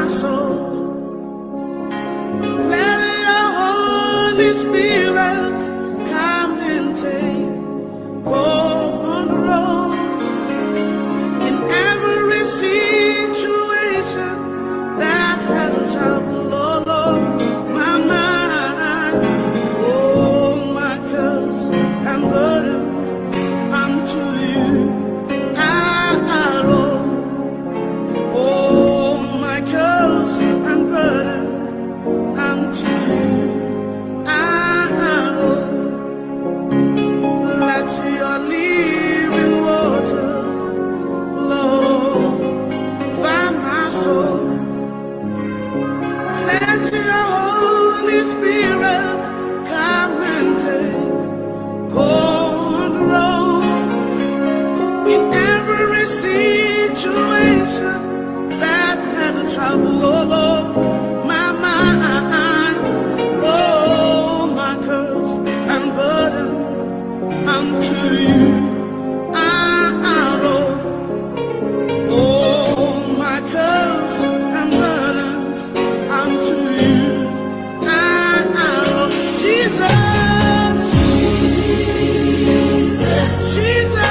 my soul. Let your Holy Spirit come and take control in every situation that has trouble all over my mind. Oh, my cares and burdens unto you I roll. Oh, my cares and burdens unto you I roll. Let your living waters flow over my soul. Let your Holy Spirit come and take control in every situation that has a trouble all over my mind. Oh, my cares and burdens unto you I roll. Oh, my cares and burdens unto you I roll. Jesus, Jesus, Jesus,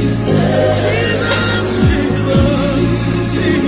Jesus, Jesus, Jesus.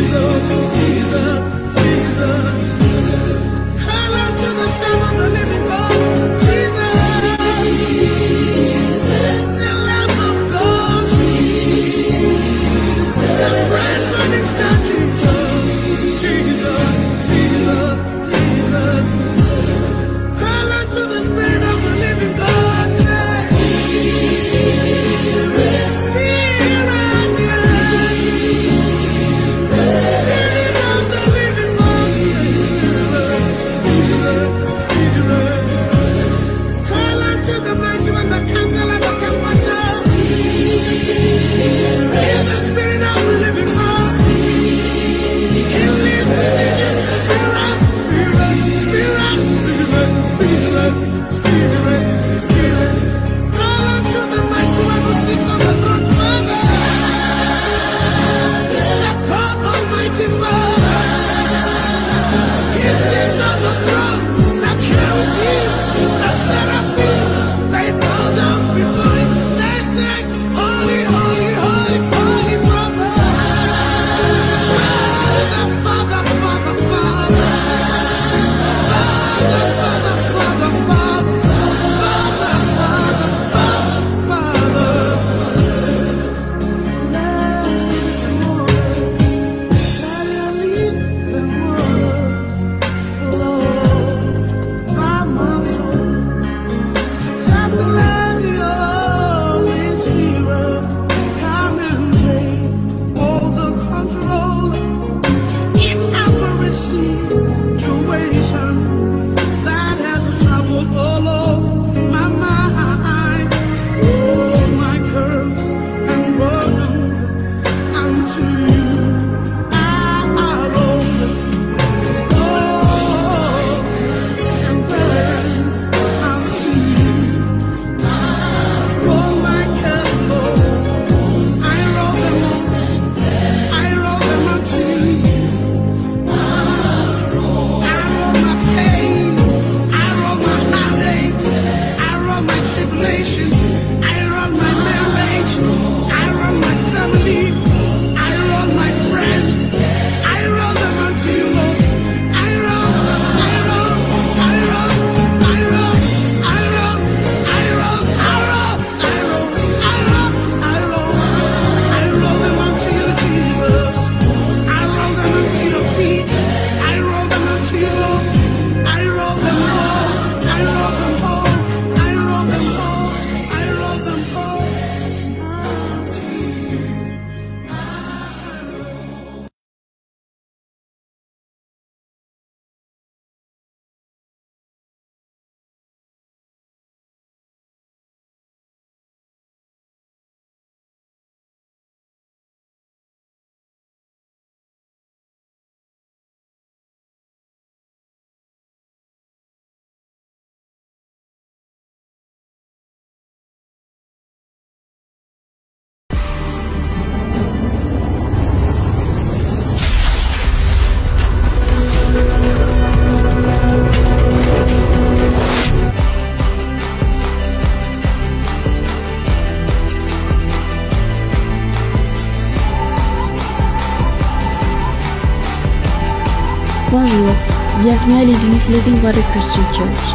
Bonjour, bienvenue à l'église Living Water Christian Church.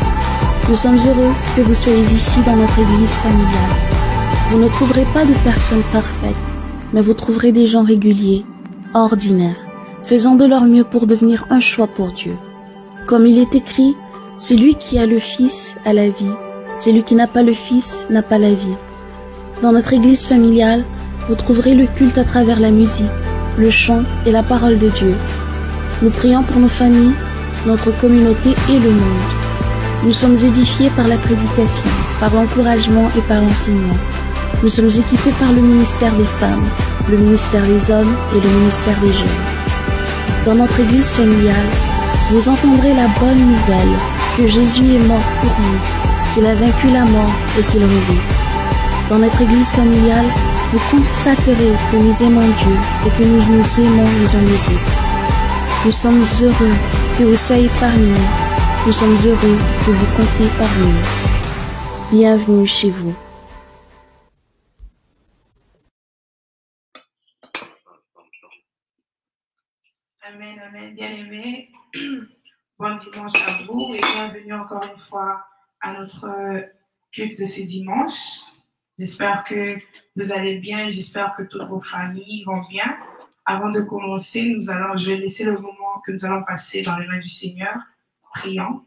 Nous sommes heureux que vous soyez ici dans notre église familiale. Vous ne trouverez pas de personnes parfaites, mais vous trouverez des gens réguliers, ordinaires, faisant de leur mieux pour devenir un choix pour Dieu. Comme il est écrit, celui qui a le Fils a la vie, celui qui n'a pas le Fils n'a pas la vie. Dans notre église familiale, vous trouverez le culte à travers la musique, le chant et la parole de Dieu. Nous prions pour nos familles, notre communauté et le monde. Nous sommes édifiés par la prédication, par l'encouragement et par l'enseignement. Nous sommes équipés par le ministère des femmes, le ministère des hommes et le ministère des jeunes. Dans notre église familiale, vous entendrez la bonne nouvelle que Jésus est mort pour nous, qu'il a vaincu la mort et qu'il revit. Dans notre église familiale, vous constaterez que nous aimons Dieu et que nous nous aimons les uns les autres. Nous sommes heureux que vous soyez parmi nous. Nous sommes heureux que vous comptiez parmi nous. Bienvenue chez vous. Amen, amen, bien-aimés. Bon dimanche à vous et bienvenue encore une fois à notre culte de ce dimanche. J'espère que vous allez bien, j'espère que toutes vos familles vont bien. Avant de commencer, je vais laisser le moment que nous allons passer dans les mains du Seigneur. Prions.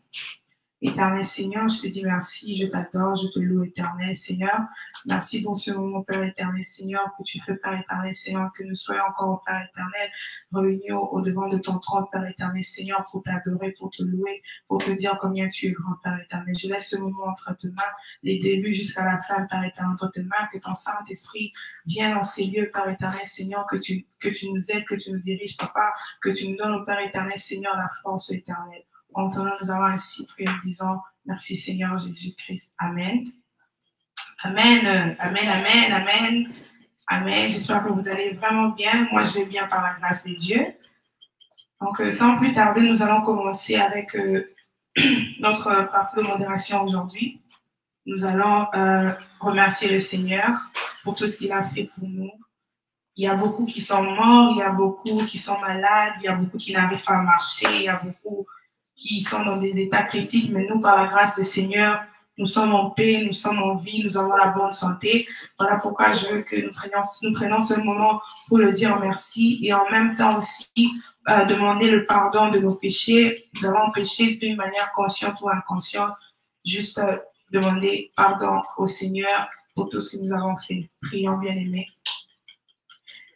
Éternel Seigneur, je te dis merci, je t'adore, je te loue, éternel Seigneur. Merci pour ce moment, Père éternel Seigneur, que tu fais, Père éternel Seigneur, que nous soyons encore, Père éternel, réunis au-devant de ton trône, Père éternel Seigneur, pour t'adorer, pour te louer, pour te dire combien tu es grand, Père éternel. Je laisse ce moment entre tes mains, les débuts jusqu'à la fin, Père éternel, entre tes mains, que ton Saint-Esprit vienne dans ces lieux, Père éternel Seigneur, que tu nous aides, que tu nous diriges, Papa, que tu nous donnes, au Père éternel Seigneur, la force éternelle. En ton nom, nous avons ainsi prié en disant merci Seigneur Jésus-Christ. Amen. Amen. Amen. Amen. Amen. Amen. J'espère que vous allez vraiment bien. Moi, je vais bien par la grâce de Dieu. Donc, sans plus tarder, nous allons commencer avec notre partie de modération aujourd'hui. Nous allons remercier le Seigneur pour tout ce qu'il a fait pour nous. Il y a beaucoup qui sont morts, il y a beaucoup qui sont malades, il y a beaucoup qui n'arrivent pas à marcher, il y a beaucoup qui sont dans des états critiques, mais nous, par la grâce du Seigneur, nous sommes en paix, nous sommes en vie, nous avons la bonne santé. Voilà pourquoi je veux que nous prenions ce moment pour le dire merci et en même temps aussi demander le pardon de nos péchés. Nous avons péché d'une manière consciente ou inconsciente. Juste demander pardon au Seigneur pour tout ce que nous avons fait. Prions, bien-aimés.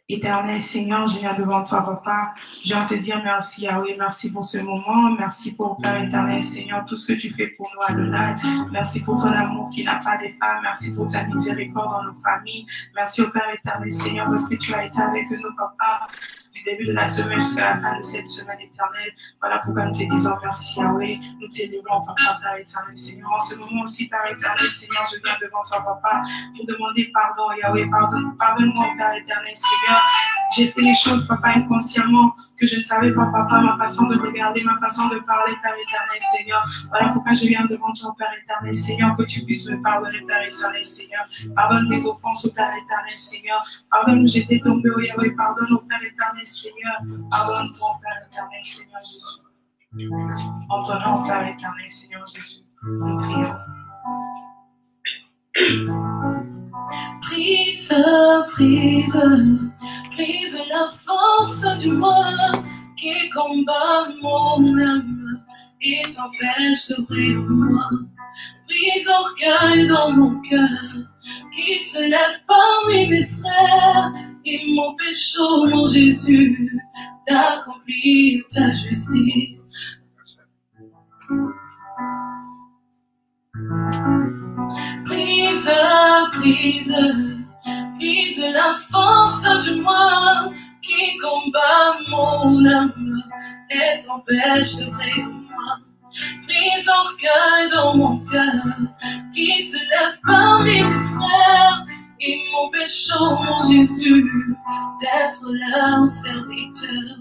Éternel Seigneur, je viens devant toi, Papa. Je viens te dire merci, Yahweh. Merci pour ce moment. Merci pour, Père éternel Seigneur, tout ce que tu fais pour nous, Adonai. Merci pour ton amour qui n'a pas de fin. Merci pour ta miséricorde dans nos familles. Merci au Père éternel Seigneur parce que tu as été avec nous, Papa, du début de la semaine jusqu'à la fin de cette semaine éternelle. Voilà pourquoi nous te disons merci, Yahweh. Nous t'élévons, Papa, Père éternel Seigneur. En ce moment aussi, Père éternel Seigneur, je viens devant toi, Papa, pour demander pardon, Yahweh. Pardonne-moi, Père éternel Seigneur. J'ai fait les choses, Papa, inconsciemment, que je ne savais pas, Papa, ma façon de regarder, ma façon de parler, Père éternel Seigneur. Voilà pourquoi je viens devant toi, Père éternel Seigneur, que tu puisses me pardonner, Père éternel Seigneur. Pardonne mes offenses au Père éternel Seigneur. Pardonne où j'étais tombé, oh Yahweh. Pardonne au Père éternel Seigneur. Pardonne-moi, Père éternel Seigneur Jésus. En ton nom, Père éternel Seigneur Jésus, nous prions. Brise la force du mal qui combat mon âme et t'empêche de briller en moi. Brise l'orgueil dans mon cœur qui se lève parmi mes frères et m'empêche, oh mon Jésus, d'accomplir ta justice. Brise la force du mal qui combat mon âme et t'empêche de briller en moi. Brise l'orgueil dans mon cœur qui se lève parmi mes frères et m'empêche, oh mon Jésus, d'être leur serviteur.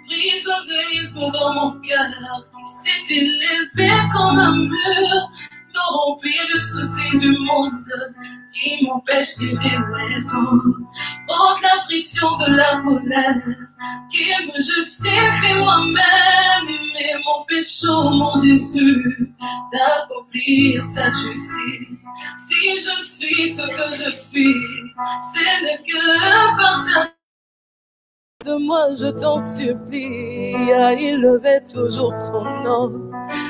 Brise l'orgueillisme dans mon cœur qui s'est élevé comme un mur. corrompu du souci du monde qui m'empêche d'aider les autres. Ôte la pression de la colère qui me justifie moi-même et mon péché, mon Jésus, d'accomplir ta justice. Si je suis ce que je suis, ce n'est que par ta de moi, je t'en supplie, à élever toujours ton nom.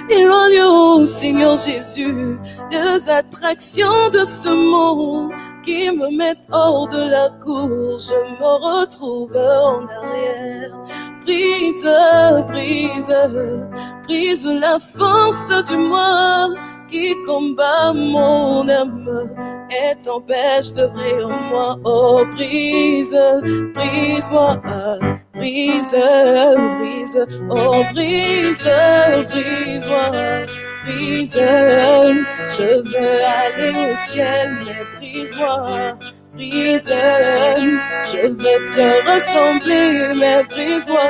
Éloigne, Seigneur Jésus, les attractions de ce monde qui me mettent hors de la cour. Je me retrouve en arrière. Brise, brise, brise la force du mal qui combat mon âme et t'empêche de vrai en moi. Oh, brise, brise-moi, brise, brise, oh, brise, brise-moi, brise. Je veux aller au ciel, mais brise-moi, brise. Je veux te ressembler, mais brise-moi,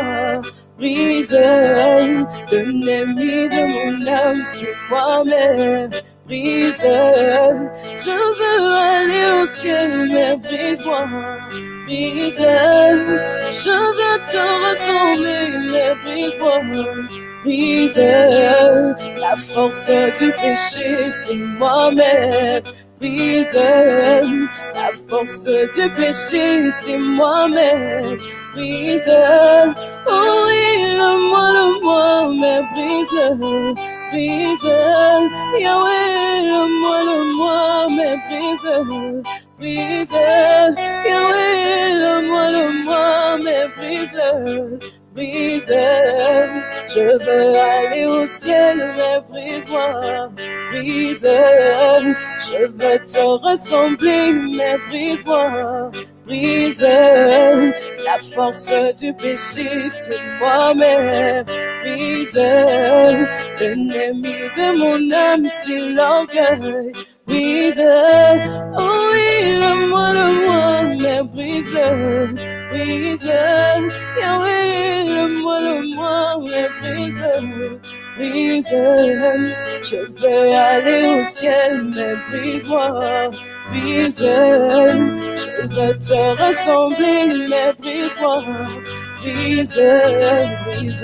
brise. L'ennemi de mon âme, c'est moi-même. Brise, je veux aller au ciel, mais brise-moi, brise. Je veux te ressembler, mais brise-moi, brise. La force du péché, c'est moi-même. Brise, la force du péché, c'est moi-même. Brise, oh oui, le moi, mais brise. Brise, Yahweh, le moi, mais brise, brise, Yahweh, le moi, mais brise, brise. Je veux aller au ciel, mais brise-moi, brise. Je veux te ressembler, mais brise-moi, brise. La force du péché, c'est moi-même. Brise, l'ennemi de mon âme, c'est l'orgueil. Brise, oh oui, le moi, mais brise-le. Brise, Yahweh, le moi, mais brise-le. Brise, je veux aller au ciel, mais brise-moi. Brise, je veux te ressembler, mais brise-moi. Brise, brise.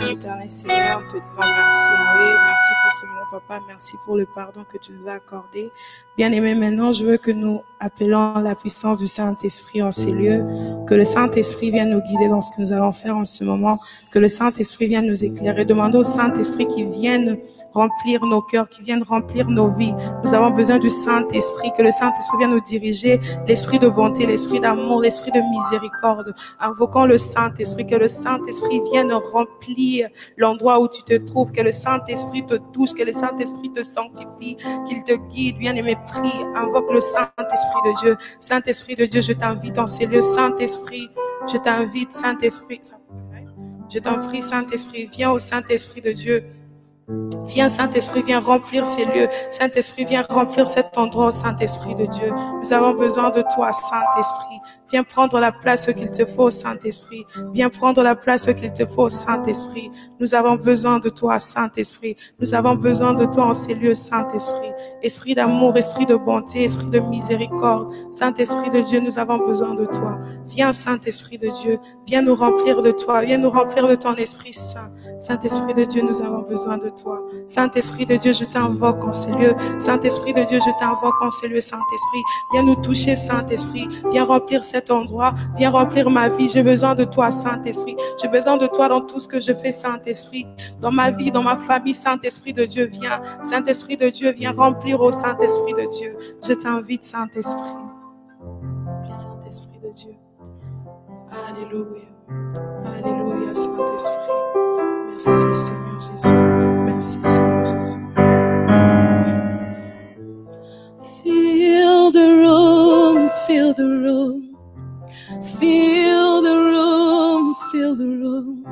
Éternel Seigneur, te disant merci, oui, merci pour ce moment, Papa, merci pour le pardon que tu nous as accordé. Bien-aimé, maintenant, je veux que nous appelons la puissance du Saint-Esprit en ces lieux, que le Saint-Esprit vienne nous guider dans ce que nous allons faire en ce moment, que le Saint-Esprit vienne nous éclairer. Demandons au Saint-Esprit qu'il vienne remplir nos cœurs, qui viennent remplir nos vies. Nous avons besoin du Saint-Esprit, que le Saint-Esprit vienne nous diriger, l'esprit de bonté, l'esprit d'amour, l'esprit de miséricorde. Invoquons le Saint-Esprit, que le Saint-Esprit vienne remplir l'endroit où tu te trouves, que le Saint-Esprit te touche, que le Saint-Esprit te sanctifie, qu'il te guide. Bien-aimé, prie, invoque le Saint-Esprit de Dieu. Saint-Esprit de Dieu, je t'invite en ces lieux. Saint-Esprit, je t'invite, Saint-Esprit. Je t'en prie, Saint-Esprit, viens au Saint-Esprit de Dieu. Viens, Saint-Esprit, viens remplir ces lieux. Saint-Esprit, viens remplir cet endroit, Saint-Esprit de Dieu. Nous avons besoin de toi, Saint-Esprit. Viens prendre la place qu'il te faut, Saint-Esprit. Viens prendre la place qu'il te faut, Saint-Esprit. Nous avons besoin de toi, Saint-Esprit. Nous avons besoin de toi en ces lieux, Saint-Esprit. Esprit d'amour, esprit de bonté, esprit de miséricorde. Saint-Esprit de Dieu, nous avons besoin de toi. Viens, Saint-Esprit de Dieu. Viens nous remplir de toi. Viens nous remplir de ton Esprit Saint. Saint-Esprit de Dieu, nous avons besoin de toi. Saint-Esprit de Dieu, je t'invoque en ces lieux. Saint-Esprit de Dieu, je t'invoque en ces lieux, Saint-Esprit. Viens nous toucher, Saint-Esprit. Viens remplir cet endroit. Viens remplir ma vie. J'ai besoin de toi, Saint-Esprit. J'ai besoin de toi dans tout ce que je fais, Saint-Esprit. Dans ma vie, dans ma famille, Saint-Esprit de Dieu, viens. Saint-Esprit de Dieu, viens remplir au Saint-Esprit de Dieu. Je t'invite, Saint-Esprit. Saint-Esprit de Dieu. Alléluia. Alléluia, Saint-Esprit. Merci, Seigneur Jésus. Merci, Seigneur Jésus. Feel the room, feel the room. Feel the room, feel the room.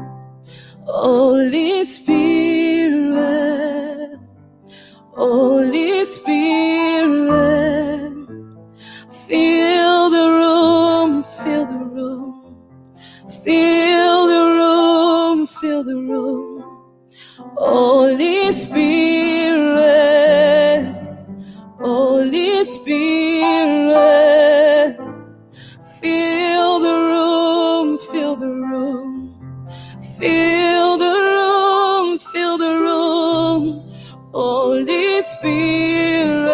Holy Spirit, Holy Spirit. Feel the room, room. Holy Spirit, Holy Spirit, fill the room, fill the room, fill the room, fill the room. Holy Spirit,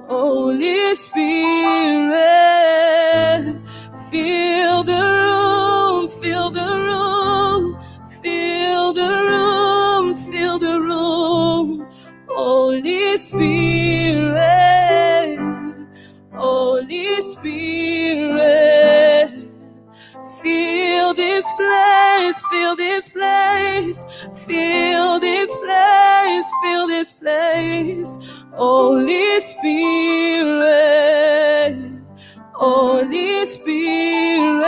Holy Spirit, fill the room, fill the room, fill the room, fill the room. Holy Spirit, Holy Spirit, fill this place, fill this place, fill this place, fill this place. Holy Spirit, Holy Spirit,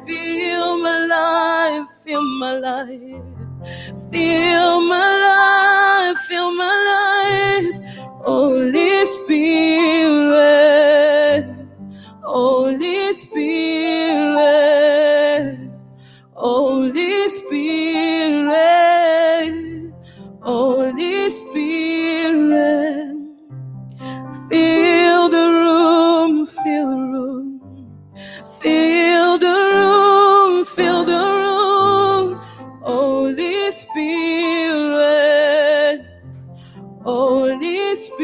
fill my life, fill my life, fill my life, fill my life. Holy Spirit, Holy Spirit, Holy Spirit, Holy Spirit, fill the room, fill the room, fill the room, fill the room. Holy Spirit, Holy Spirit,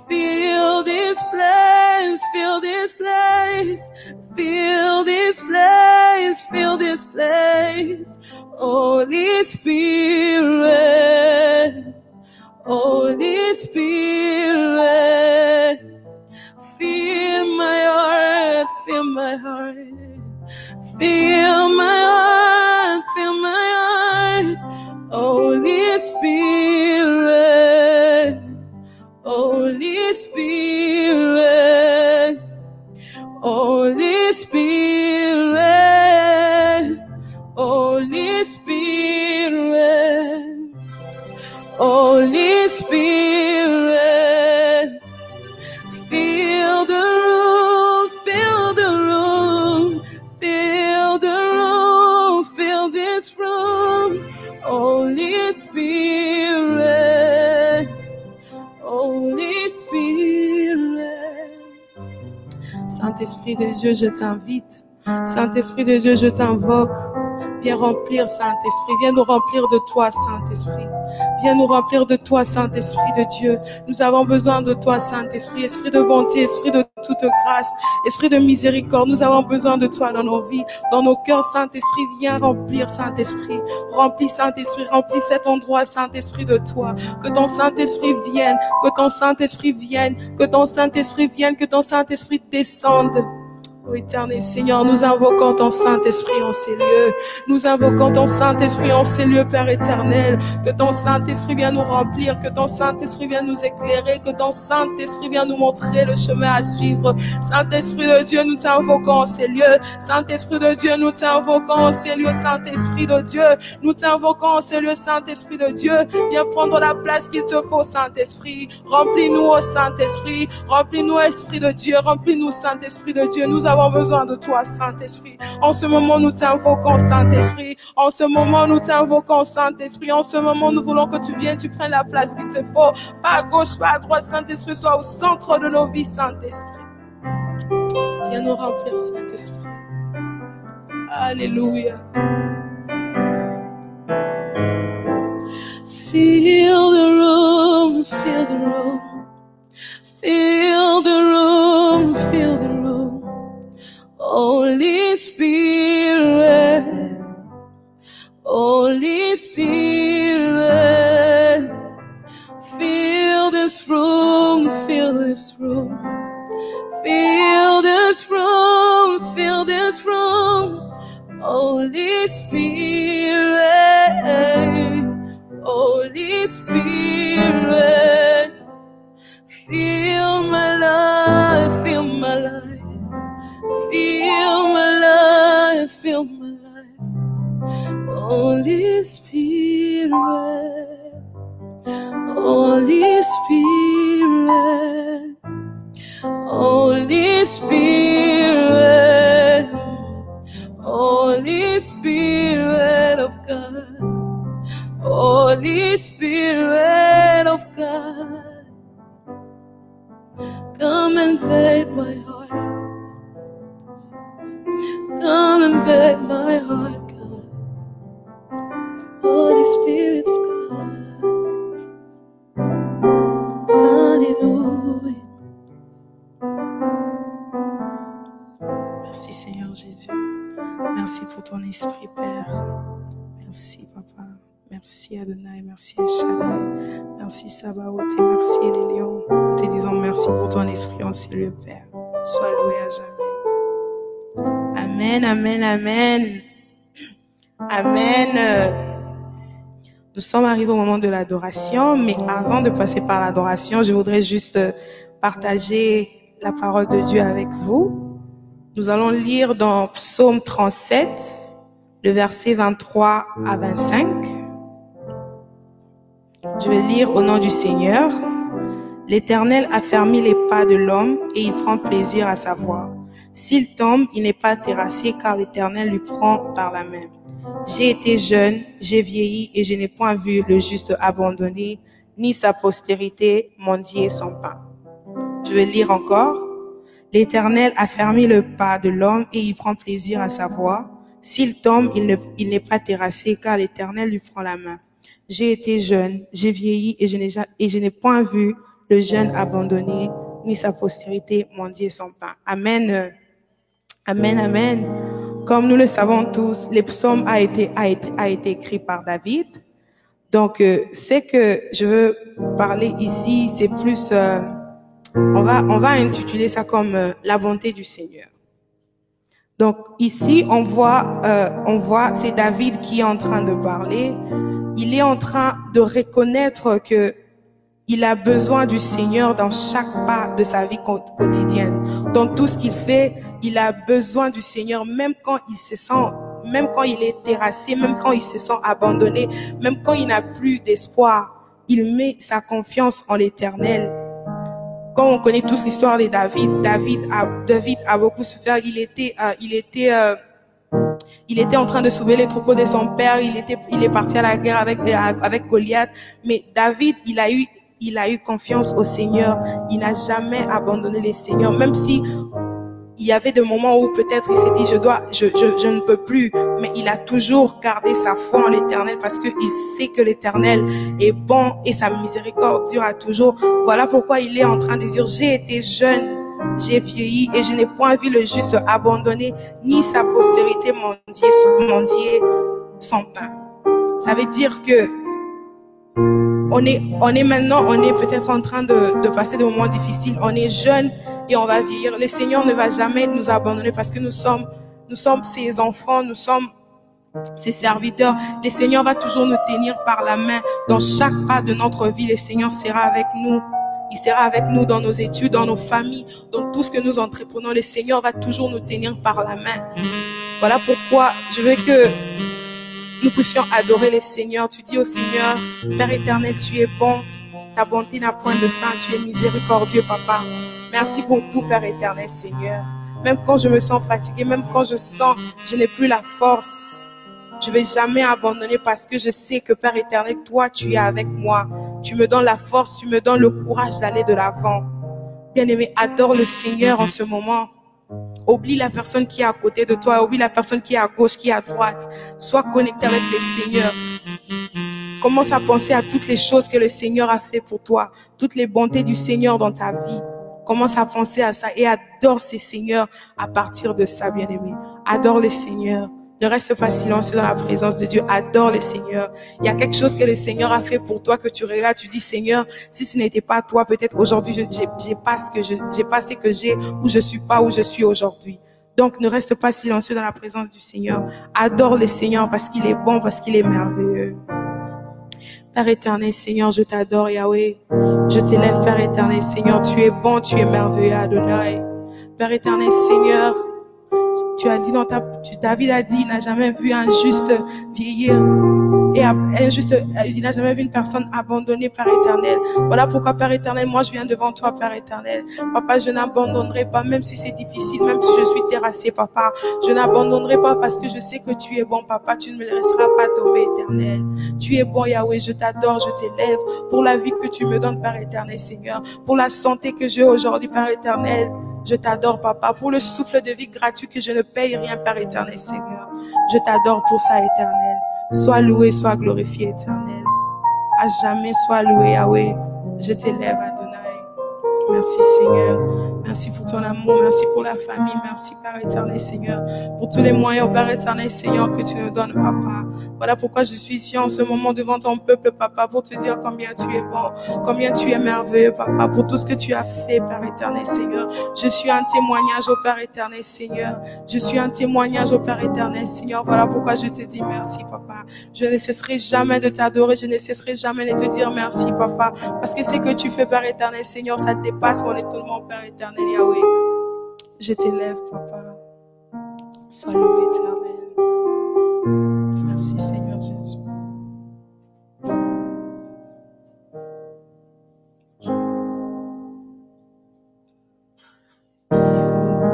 fill this place, fill this place, fill this place, fill this place. Holy Spirit, Holy Spirit, fill my heart, fill my heart, fill my heart, fill my heart. Holy Spirit, Holy Spirit, Holy Spirit, Holy Spirit, Holy Spirit, fill the room, fill the room, fill the room, fill this room. Holy Spirit, Holy Spirit. Saint-Esprit de Dieu, je t'invite. Saint-Esprit de Dieu, je t'invoque. Viens remplir, Saint-Esprit. Viens nous remplir de toi, Saint-Esprit. Viens nous remplir de toi, Saint-Esprit de Dieu. Nous avons besoin de toi, Saint-Esprit. Esprit de bonté, Esprit de toute grâce, Esprit de miséricorde. Nous avons besoin de toi dans nos vies, dans nos cœurs, Saint-Esprit. Viens remplir, Saint-Esprit. Remplis, Saint-Esprit. Remplis cet endroit, Saint-Esprit, de toi. Que ton Saint-Esprit vienne. Que ton Saint-Esprit vienne. Que ton Saint-Esprit vienne. Que ton Saint-Esprit descende. Ô éternel Seigneur, nous invoquons ton Saint-Esprit en ces lieux. Nous invoquons ton Saint-Esprit en ces lieux, Père éternel. Que ton Saint-Esprit vienne nous remplir, que ton Saint-Esprit vienne nous éclairer, que ton Saint-Esprit vienne nous montrer le chemin à suivre. Saint-Esprit de Dieu, nous t'invoquons en ces lieux. Saint-Esprit de Dieu, nous t'invoquons en ces lieux. Saint-Esprit de Dieu, nous t'invoquons en ces lieux. Saint-Esprit de Dieu, viens prendre la place qu'il te faut, Saint-Esprit. Remplis-nous, ô Saint-Esprit. Remplis-nous, Esprit de Dieu. Remplis-nous, Saint-Esprit de Dieu. Nous avons besoin de toi, Saint-Esprit. En ce moment, nous t'invoquons, Saint-Esprit. En ce moment, nous t'invoquons, Saint-Esprit. En ce moment, nous voulons que tu viennes, tu prennes la place qu'il te faut. Pas à gauche, pas à droite, Saint-Esprit, sois au centre de nos vies, Saint-Esprit. Viens nous remplir, Saint-Esprit. Alléluia. Fill the room, fill the room. Fill the room, fill the room. Holy Spirit, Holy Spirit, fill this room, fill this room, fill this room, fill this room. Holy Spirit, Holy Spirit, fill my life, fill my life. Fill my life, fill my life. Holy Spirit, Holy Spirit, Holy Spirit, Spirit of God, Holy Spirit of God, come invade my heart, come invade my heart, God, Holy Spirit of God, Alléluia. Merci Seigneur Jésus, merci pour ton esprit Père, merci Papa. Merci Adonai, merci El-Shaddai, merci Sabaoth et merci Elion. Nous te disons merci pour ton esprit en ciel, Père. Sois loué à jamais. Amen, amen, amen. Amen. Nous sommes arrivés au moment de l'adoration, mais avant de passer par l'adoration, je voudrais juste partager la parole de Dieu avec vous. Nous allons lire dans Psaume 37, le verset 23 à 25. Je vais lire au nom du Seigneur. L'Éternel affermit les pas de l'homme et il prend plaisir à sa voix. S'il tombe, il n'est pas terrassé car l'Éternel lui prend par la main. J'ai été jeune, j'ai vieilli et je n'ai point vu le juste abandonné, ni sa postérité mendier son pain. Je vais lire encore. L'Éternel affermit le pas de l'homme et il prend plaisir à sa voix. S'il tombe, il n'est pas terrassé car l'Éternel lui prend la main. J'ai été jeune, j'ai vieilli et je n'ai point vu le jeune abandonné, ni sa postérité mendier son pain. Amen. Amen, amen. Comme nous le savons tous, les psaumes a été écrit par David. Donc, ce que je veux parler ici, c'est plus, on va intituler ça comme la bonté du Seigneur. Donc, ici, on voit, c'est David qui est en train de parler. Il est en train de reconnaître que il a besoin du Seigneur dans chaque pas de sa vie quotidienne. Dans tout ce qu'il fait, il a besoin du Seigneur, même quand il se sent, même quand il est terrassé, même quand il se sent abandonné, même quand il n'a plus d'espoir. Il met sa confiance en l'Éternel. Quand on connaît tous l'histoire de David a beaucoup souffert. Il était en train de sauver les troupeaux de son père. Il est parti à la guerre avec Goliath. Mais David, il a eu confiance au Seigneur. Il n'a jamais abandonné le Seigneur. Même si il y avait des moments où peut-être il s'est dit, je ne peux plus. Mais il a toujours gardé sa foi en l'Éternel parce qu'il sait que l'Éternel est bon et sa miséricorde dure toujours. Voilà pourquoi il est en train de dire, j'ai été jeune, j'ai vieilli et je n'ai point vu le juste abandonné, ni sa postérité mendier son pain. Ça veut dire que on est peut-être en train de passer des moments difficiles. On est jeune et on va vieillir. Le Seigneur ne va jamais nous abandonner parce que nous sommes ses enfants, nous sommes ses serviteurs. Le Seigneur va toujours nous tenir par la main dans chaque pas de notre vie. Le Seigneur sera avec nous. Il sera avec nous dans nos études, dans nos familles, dans tout ce que nous entreprenons. Le Seigneur va toujours nous tenir par la main. Voilà pourquoi je veux que nous puissions adorer le Seigneur. Tu dis au Seigneur, Père éternel, tu es bon. Ta bonté n'a point de fin. Tu es miséricordieux, Papa. Merci pour tout, Père éternel, Seigneur. Même quand je me sens fatiguée, même quand je n'ai plus la force, je ne vais jamais abandonner parce que je sais que, Père éternel, toi, tu es avec moi. Tu me donnes la force, tu me donnes le courage d'aller de l'avant. Bien-aimé, adore le Seigneur en ce moment. Oublie la personne qui est à côté de toi, oublie la personne qui est à gauche, qui est à droite. Sois connecté avec le Seigneur. Commence à penser à toutes les choses que le Seigneur a fait pour toi, toutes les bontés du Seigneur dans ta vie. Commence à penser à ça et adore ce Seigneur à partir de ça, bien-aimé. Adore le Seigneur. Ne reste pas silencieux dans la présence de Dieu. Adore le Seigneur. Il y a quelque chose que le Seigneur a fait pour toi que tu regardes. Tu dis, Seigneur, si ce n'était pas toi, peut-être aujourd'hui, j'ai pas ce que j'ai ou je suis pas où je suis aujourd'hui. Donc, ne reste pas silencieux dans la présence du Seigneur. Adore le Seigneur parce qu'il est bon, parce qu'il est merveilleux. Père éternel, Seigneur, je t'adore, Yahweh. Je t'élève, Père éternel, Seigneur. Tu es bon, tu es merveilleux, Adonai. Père éternel, Seigneur, tu as dit David a dit, il n'a jamais vu un juste vieillir il n'a jamais vu une personne abandonnée, Père éternel. Voilà pourquoi, Père éternel, moi je viens devant toi, Père éternel. Papa, je n'abandonnerai pas, même si c'est difficile, même si je suis terrassée, Papa. Je n'abandonnerai pas parce que je sais que tu es bon, Papa. Tu ne me laisseras pas tomber, éternel. Tu es bon, Yahweh. Je t'adore, je t'élève pour la vie que tu me donnes, Père éternel, Seigneur. Pour la santé que j'ai aujourd'hui, Père éternel. Je t'adore, Papa, pour le souffle de vie gratuit que je ne paye rien, Père éternel, Seigneur. Je t'adore pour ça, éternel. Sois loué, sois glorifié, éternel. À jamais, sois loué, Yahweh. Je t'élève, Adonai. Merci, Seigneur. Merci pour ton amour. Merci pour la famille. Merci, Père éternel, Seigneur. Pour tous les moyens, Père éternel, Seigneur, que tu nous donnes, Papa. Voilà pourquoi je suis ici en ce moment devant ton peuple, Papa, pour te dire combien tu es bon, combien tu es merveilleux, Papa, pour tout ce que tu as fait, Père éternel, Seigneur. Je suis un témoignage au Père éternel, Seigneur. Je suis un témoignage au Père éternel, Seigneur. Voilà pourquoi je te dis merci, Papa. Je ne cesserai jamais de t'adorer. Je ne cesserai jamais de te dire merci, Papa. Parce que ce que tu fais, Père éternel, Seigneur, ça dépasse mon étonnement, Père éternel, Yahweh. Je t'élève, Papa. Sois loué, éternel. Merci, Seigneur Jésus. You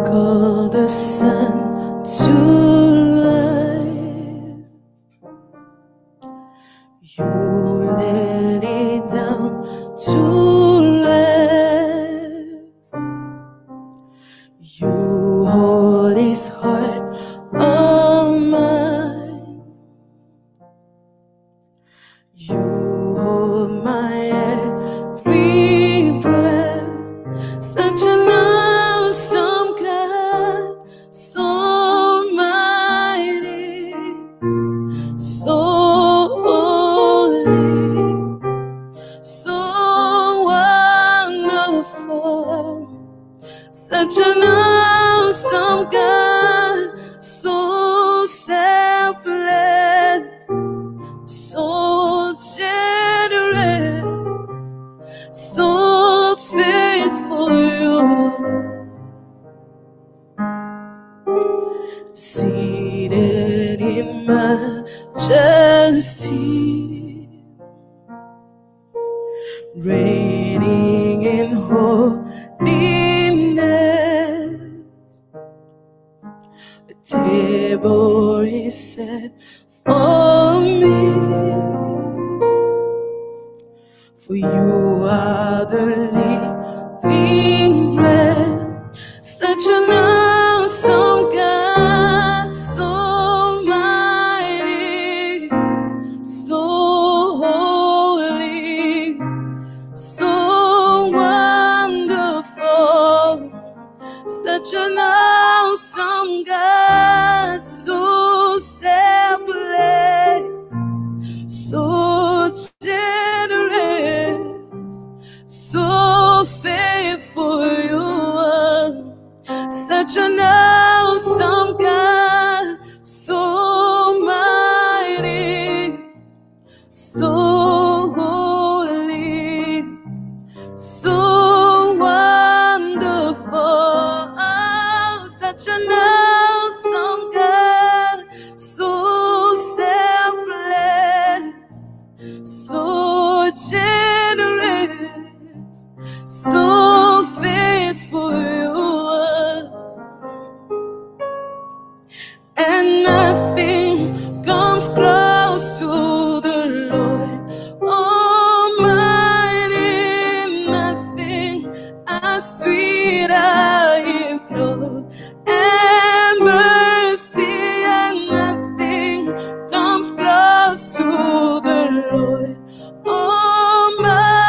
call the sun to life. You let it down to rest. You hold his heart all mine. You hold my every breath. Such an awesome God, so mighty, so holy, so wonderful. Such an awesome God, so selfless, so generous, so faithful. You seated in majesty, reigning in holiness. The table is set for me, for you are the living bread. Such an awesome God, so mighty, so holy, so wonderful. Such an awesome God, so selfless, so generous, so faithful. You are such an awesome God, so mighty, so holy, so wonderful. Such an awesome God, so selfless, so generous, so faithful. You are. And nothing comes close to the Lord Almighty. Nothing as sweet as His love and mercy, and nothing comes close to the Lord Almighty.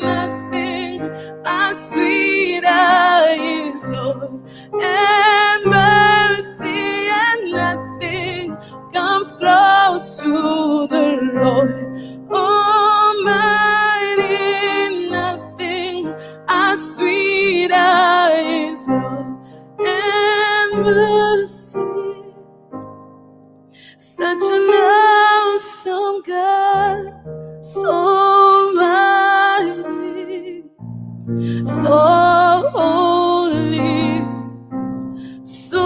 Nothing as sweet as His love and mercy, and nothing comes close to the Lord Almighty. Nothing as sweet as His love and mercy. Such an awesome God, so mighty, so holy, so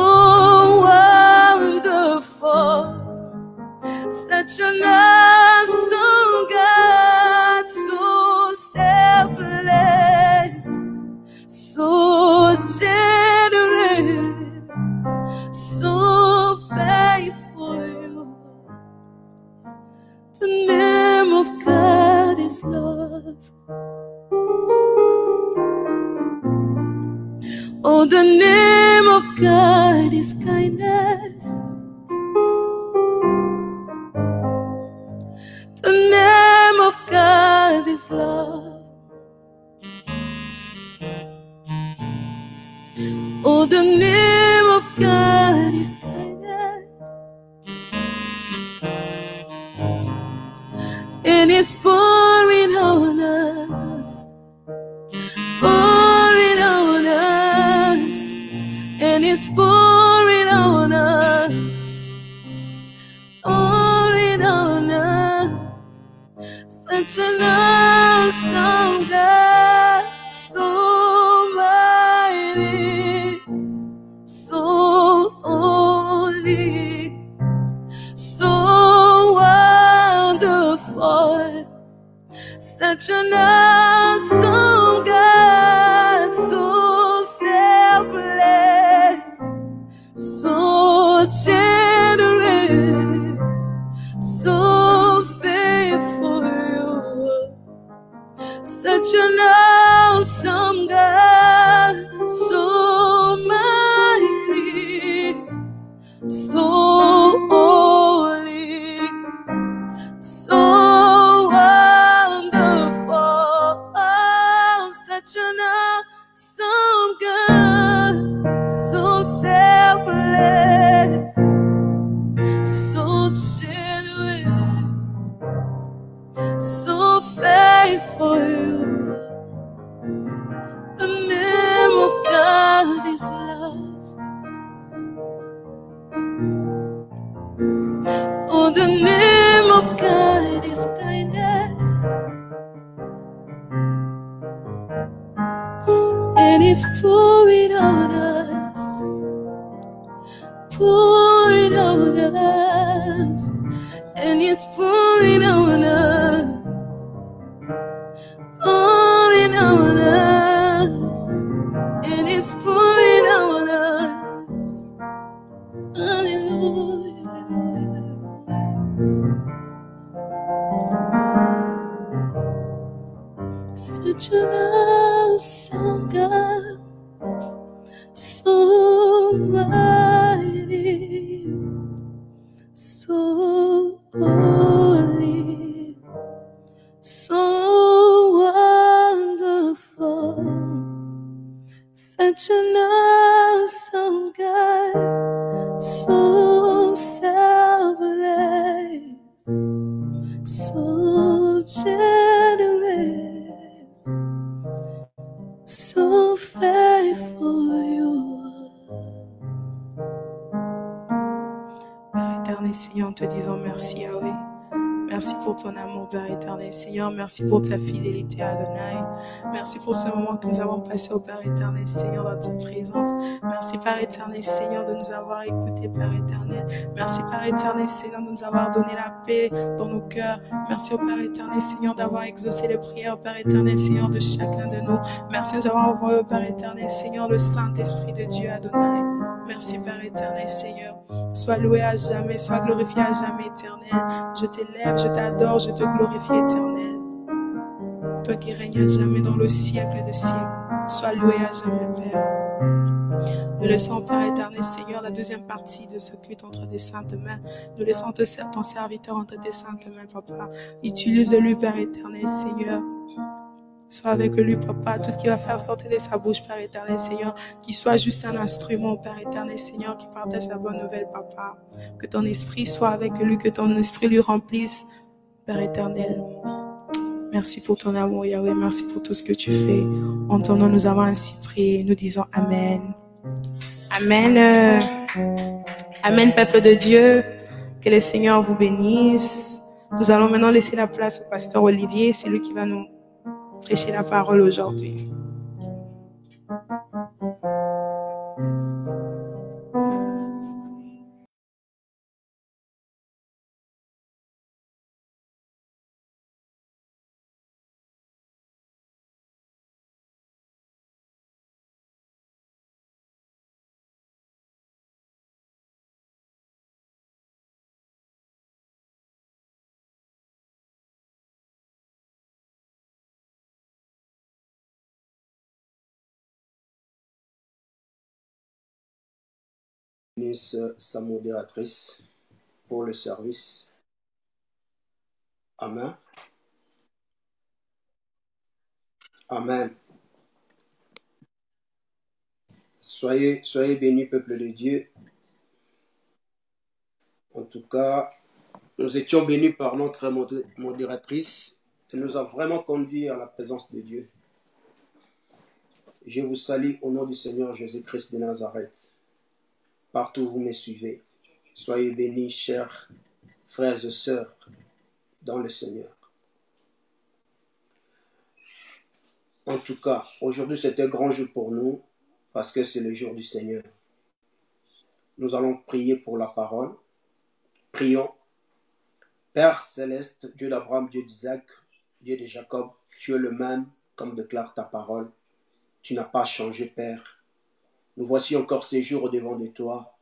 wonderful. Such an so faithful you. The name of God is love. Oh, the name of God is kindness. The name of God is love. Oh, the name of God is kindness. And it's pouring on us, pouring on us, and it's pouring on us, pouring on us. Such an awesome God, so mighty, so holy, so wonderful. Such an awesome God, so selfless, so generous, so faithful. Such an awesome God, so mighty, so holy, so wonderful. Oh, such an awesome God, so selfless, so generous, so faithful. The name of God is love. Oh, the name of God is kindness. And it's pouring on us, pouring on us, and it's pouring on us, pouring on us, and it's pouring on us. Hallelujah. Such an awesome God, so mighty, so holy, so wonderful. Such an awesome God, so selfless, so generous, so faithful you are. Père éternel, Seigneur, en te disant merci, Yahweh. Merci pour ton amour, Père éternel. Seigneur, merci pour ta fidélité, Adonai. Merci pour ce moment que nous avons passé au Père éternel, Seigneur, dans ta présence. Merci, Père éternel, Seigneur, de nous avoir écoutés, Père éternel. Merci, Père éternel, Seigneur, de nous avoir donné la paix dans nos cœurs. Merci au Père éternel, Seigneur, d'avoir exaucé les prières, Père éternel, Seigneur, de chacun de nous. Merci de nous avoir envoyé au Père éternel, Seigneur, le Saint-Esprit de Dieu, Adonai. Merci, Père éternel, Seigneur. Sois loué à jamais, sois glorifié à jamais, éternel. Je t'élève, je t'adore, je te glorifie, éternel. Toi qui règnes à jamais dans le siècle des siècles, sois loué à jamais, Père. Nous laissons, Père éternel, Seigneur, la deuxième partie de ce culte entre tes saintes mains. Nous laissons ton serviteur entre tes saintes mains, Papa. Utilise-le, Père éternel, Seigneur. Sois avec lui, Papa, tout ce qui va faire sortir de sa bouche, Père éternel, Seigneur, qu'il soit juste un instrument, Père éternel, Seigneur, qui partage la bonne nouvelle, Papa. Que ton esprit soit avec lui, que ton esprit lui remplisse, Père éternel. Merci pour ton amour, Yahweh, merci pour tout ce que tu fais. En ton nom, nous avons ainsi prié, nous disons Amen. Amen. Amen, peuple de Dieu. Que le Seigneur vous bénisse. Nous allons maintenant laisser la place au pasteur Olivier, c'est lui qui va nous prêcher la parole aujourd'hui. bénisse sa modératrice pour le service. Amen. Amen. Soyez bénis, peuple de Dieu. En tout cas, nous étions bénis par notre modératrice qui nous a vraiment conduits à la présence de Dieu. Je vous salue au nom du Seigneur Jésus-Christ de Nazareth. Partout où vous me suivez, soyez bénis, chers frères et sœurs, dans le Seigneur. En tout cas, aujourd'hui c'est un grand jour pour nous parce que c'est le jour du Seigneur. Nous allons prier pour la parole. Prions. Père céleste, Dieu d'Abraham, Dieu d'Isaac, Dieu de Jacob, tu es le même comme déclare ta parole. Tu n'as pas changé, Père. Nous voici encore ces jours au devant de toi.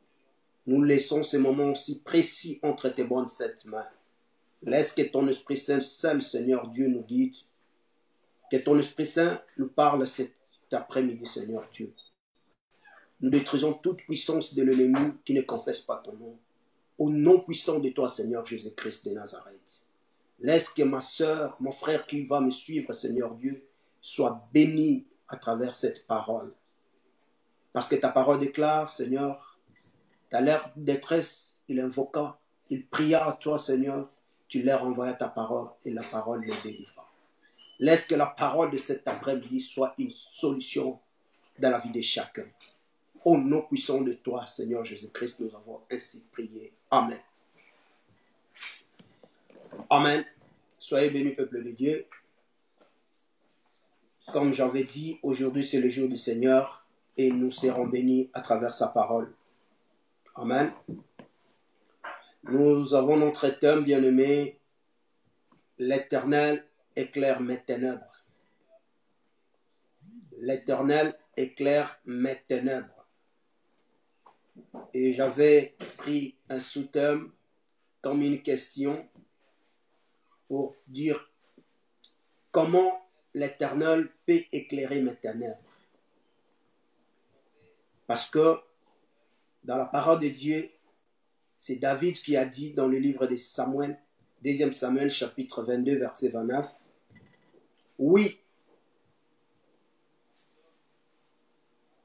Nous laissons ces moments si précis entre tes bonnes sept mains. Laisse que ton Esprit Saint, seul Seigneur Dieu, nous guide. Que ton Esprit Saint nous parle cet après-midi, Seigneur Dieu. Nous détruisons toute puissance de l'ennemi qui ne confesse pas ton nom. Au nom puissant de toi, Seigneur Jésus-Christ de Nazareth. Laisse que ma sœur, mon frère qui va me suivre, Seigneur Dieu, soit béni à travers cette parole. Parce que ta parole déclare, Seigneur, dans leur détresse, il invoqua, il pria à toi, Seigneur, tu leur envoya ta parole et la parole les délivra. Laisse que la parole de cet après-midi soit une solution dans la vie de chacun. Au nom puissant de toi, Seigneur Jésus-Christ, nous avons ainsi prié. Amen. Amen. Soyez bénis, peuple de Dieu. Comme j'avais dit, aujourd'hui c'est le jour du Seigneur et nous serons bénis à travers sa parole. Amen. Nous avons notre thème bien-aimé, l'Éternel éclaire mes ténèbres. L'Éternel éclaire mes ténèbres. Et j'avais pris un sous-thème comme une question pour dire comment l'Éternel peut éclairer mes ténèbres. Parce que dans la parole de Dieu, c'est David qui a dit dans le livre de Samuel, 2 Samuel chapitre 22 verset 29, oui,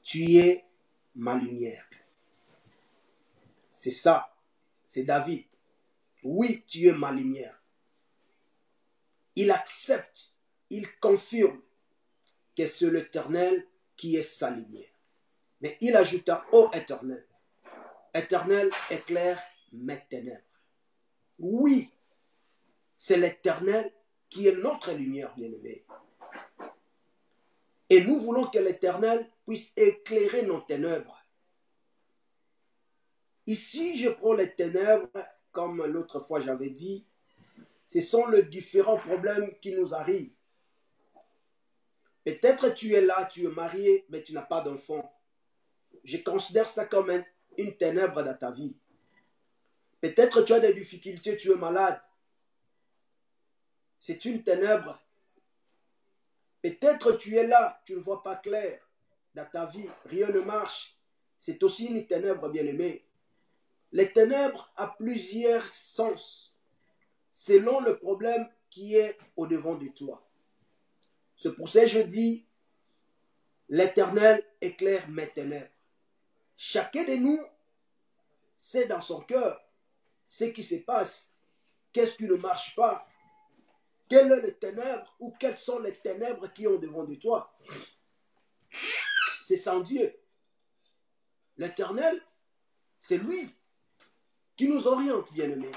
tu es ma lumière. C'est ça, c'est David. Oui, tu es ma lumière. Il accepte, il confirme que c'est l'Éternel qui est sa lumière. Mais il ajouta, ô Éternel, Éternel éclaire mes ténèbres. Oui, c'est l'Éternel qui est notre lumière, bien-aimée. Et nous voulons que l'Éternel puisse éclairer nos ténèbres. Ici, je prends les ténèbres, comme l'autre fois j'avais dit, ce sont les différents problèmes qui nous arrivent. Peut-être tu es là, tu es marié, mais tu n'as pas d'enfant. Je considère ça comme une ténèbre dans ta vie. Peut-être tu as des difficultés, tu es malade. C'est une ténèbre. Peut-être tu es là, tu ne vois pas clair dans ta vie, rien ne marche. C'est aussi une ténèbre, bien-aimée. Les ténèbres ont plusieurs sens, selon le problème qui est au-devant de toi. C'est pour ça que je dis, l'Éternel éclaire mes ténèbres. Chacun de nous sait dans son cœur ce qui se passe, qu'est-ce qui ne marche pas, quelles sont les ténèbres ou quelles sont les ténèbres qui sont devant de toi. C'est sans Dieu. L'Éternel, c'est lui qui nous oriente, bien-aimés.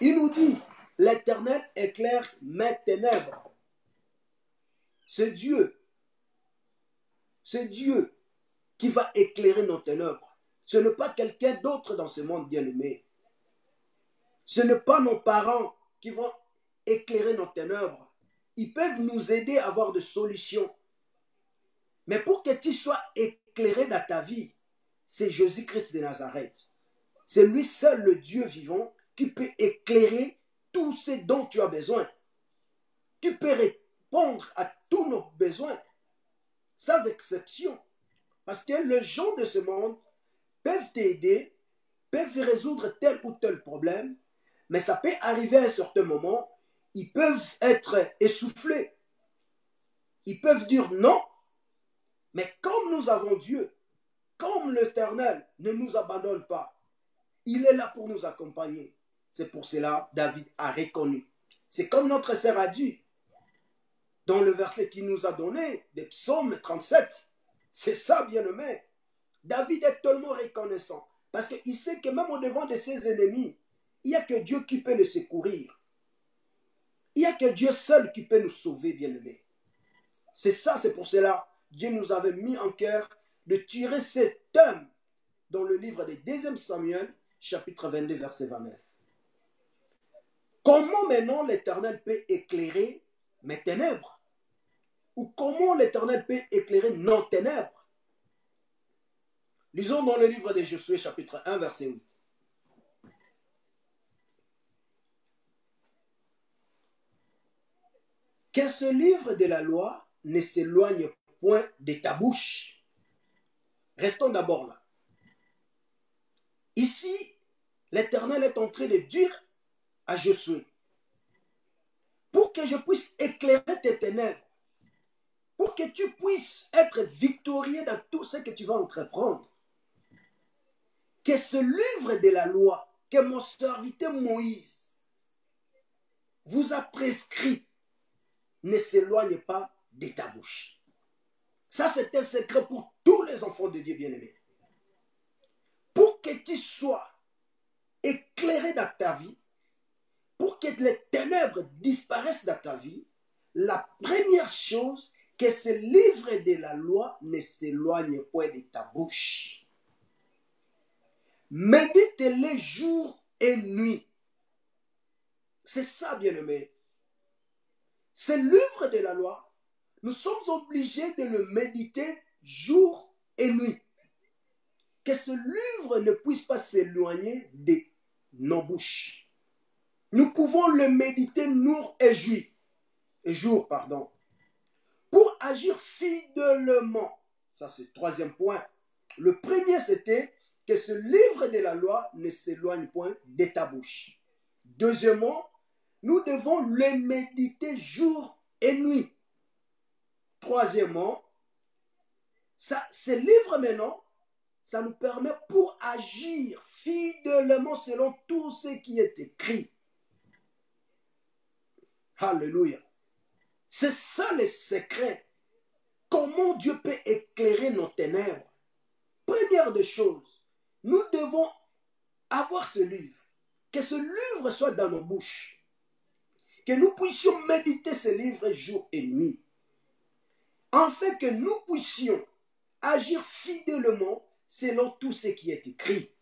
Il nous dit, l'Éternel éclaire mes ténèbres. C'est Dieu. C'est Dieu qui va éclairer nos ténèbres. Ce n'est pas quelqu'un d'autre dans ce monde, bien-aimé. Ce n'est pas nos parents qui vont éclairer nos ténèbres. Ils peuvent nous aider à avoir des solutions. Mais pour que tu sois éclairé dans ta vie, c'est Jésus-Christ de Nazareth. C'est lui seul, le Dieu vivant, qui peut éclairer tout ce dont tu as besoin. Tu peux répondre à tous nos besoins, sans exception. Parce que les gens de ce monde peuvent t'aider, peuvent résoudre tel ou tel problème, mais ça peut arriver à un certain moment, ils peuvent être essoufflés. Ils peuvent dire non, mais comme nous avons Dieu, comme l'Éternel ne nous abandonne pas, il est là pour nous accompagner. C'est pour cela David a reconnu. C'est comme notre sœur a dit, dans le verset qu'il nous a donné, des psaumes 37. C'est ça, bien-aimé. David est tellement reconnaissant, parce qu'il sait que même au devant de ses ennemis, il n'y a que Dieu qui peut le secourir. Il n'y a que Dieu seul qui peut nous sauver, bien-aimé. C'est ça, c'est pour cela Dieu nous avait mis en cœur de tirer cet homme dans le livre de 2 Samuel, chapitre 22, verset 29. Comment maintenant l'Éternel peut éclairer mes ténèbres? Ou comment l'Éternel peut éclairer nos ténèbres? Lisons dans le livre de Josué, chapitre 1, verset 8. Que ce livre de la loi ne s'éloigne point de ta bouche. Restons d'abord là. Ici, l'Éternel est en train de dire à Josué, pour que je puisse éclairer tes ténèbres, pour que tu puisses être victorieux dans tout ce que tu vas entreprendre, que ce livre de la loi que mon serviteur Moïse vous a prescrit ne s'éloigne pas de ta bouche. Ça, c'est un secret pour tous les enfants de Dieu bien-aimés. Pour que tu sois éclairé dans ta vie, pour que les ténèbres disparaissent dans ta vie, la première chose, que ce livre de la loi ne s'éloigne point de ta bouche. Médite-les jour et nuit. C'est ça, bien-aimé. Ce livre de la loi, nous sommes obligés de le méditer jour et nuit. Que ce livre ne puisse pas s'éloigner de nos bouches. Nous pouvons le méditer jour, pour agir fidèlement. Ça, c'est le troisième point. Le premier, c'était que ce livre de la loi ne s'éloigne point de ta bouche. Deuxièmement, nous devons le méditer jour et nuit. Troisièmement, ce livre maintenant, ça nous permet pour agir fidèlement selon tout ce qui est écrit. Alléluia. C'est ça le secret. Comment Dieu peut éclairer nos ténèbres. Première des choses, nous devons avoir ce livre. Que ce livre soit dans nos bouches. Que nous puissions méditer ce livre jour et nuit. Afin que nous puissions agir fidèlement selon tout ce qui est écrit.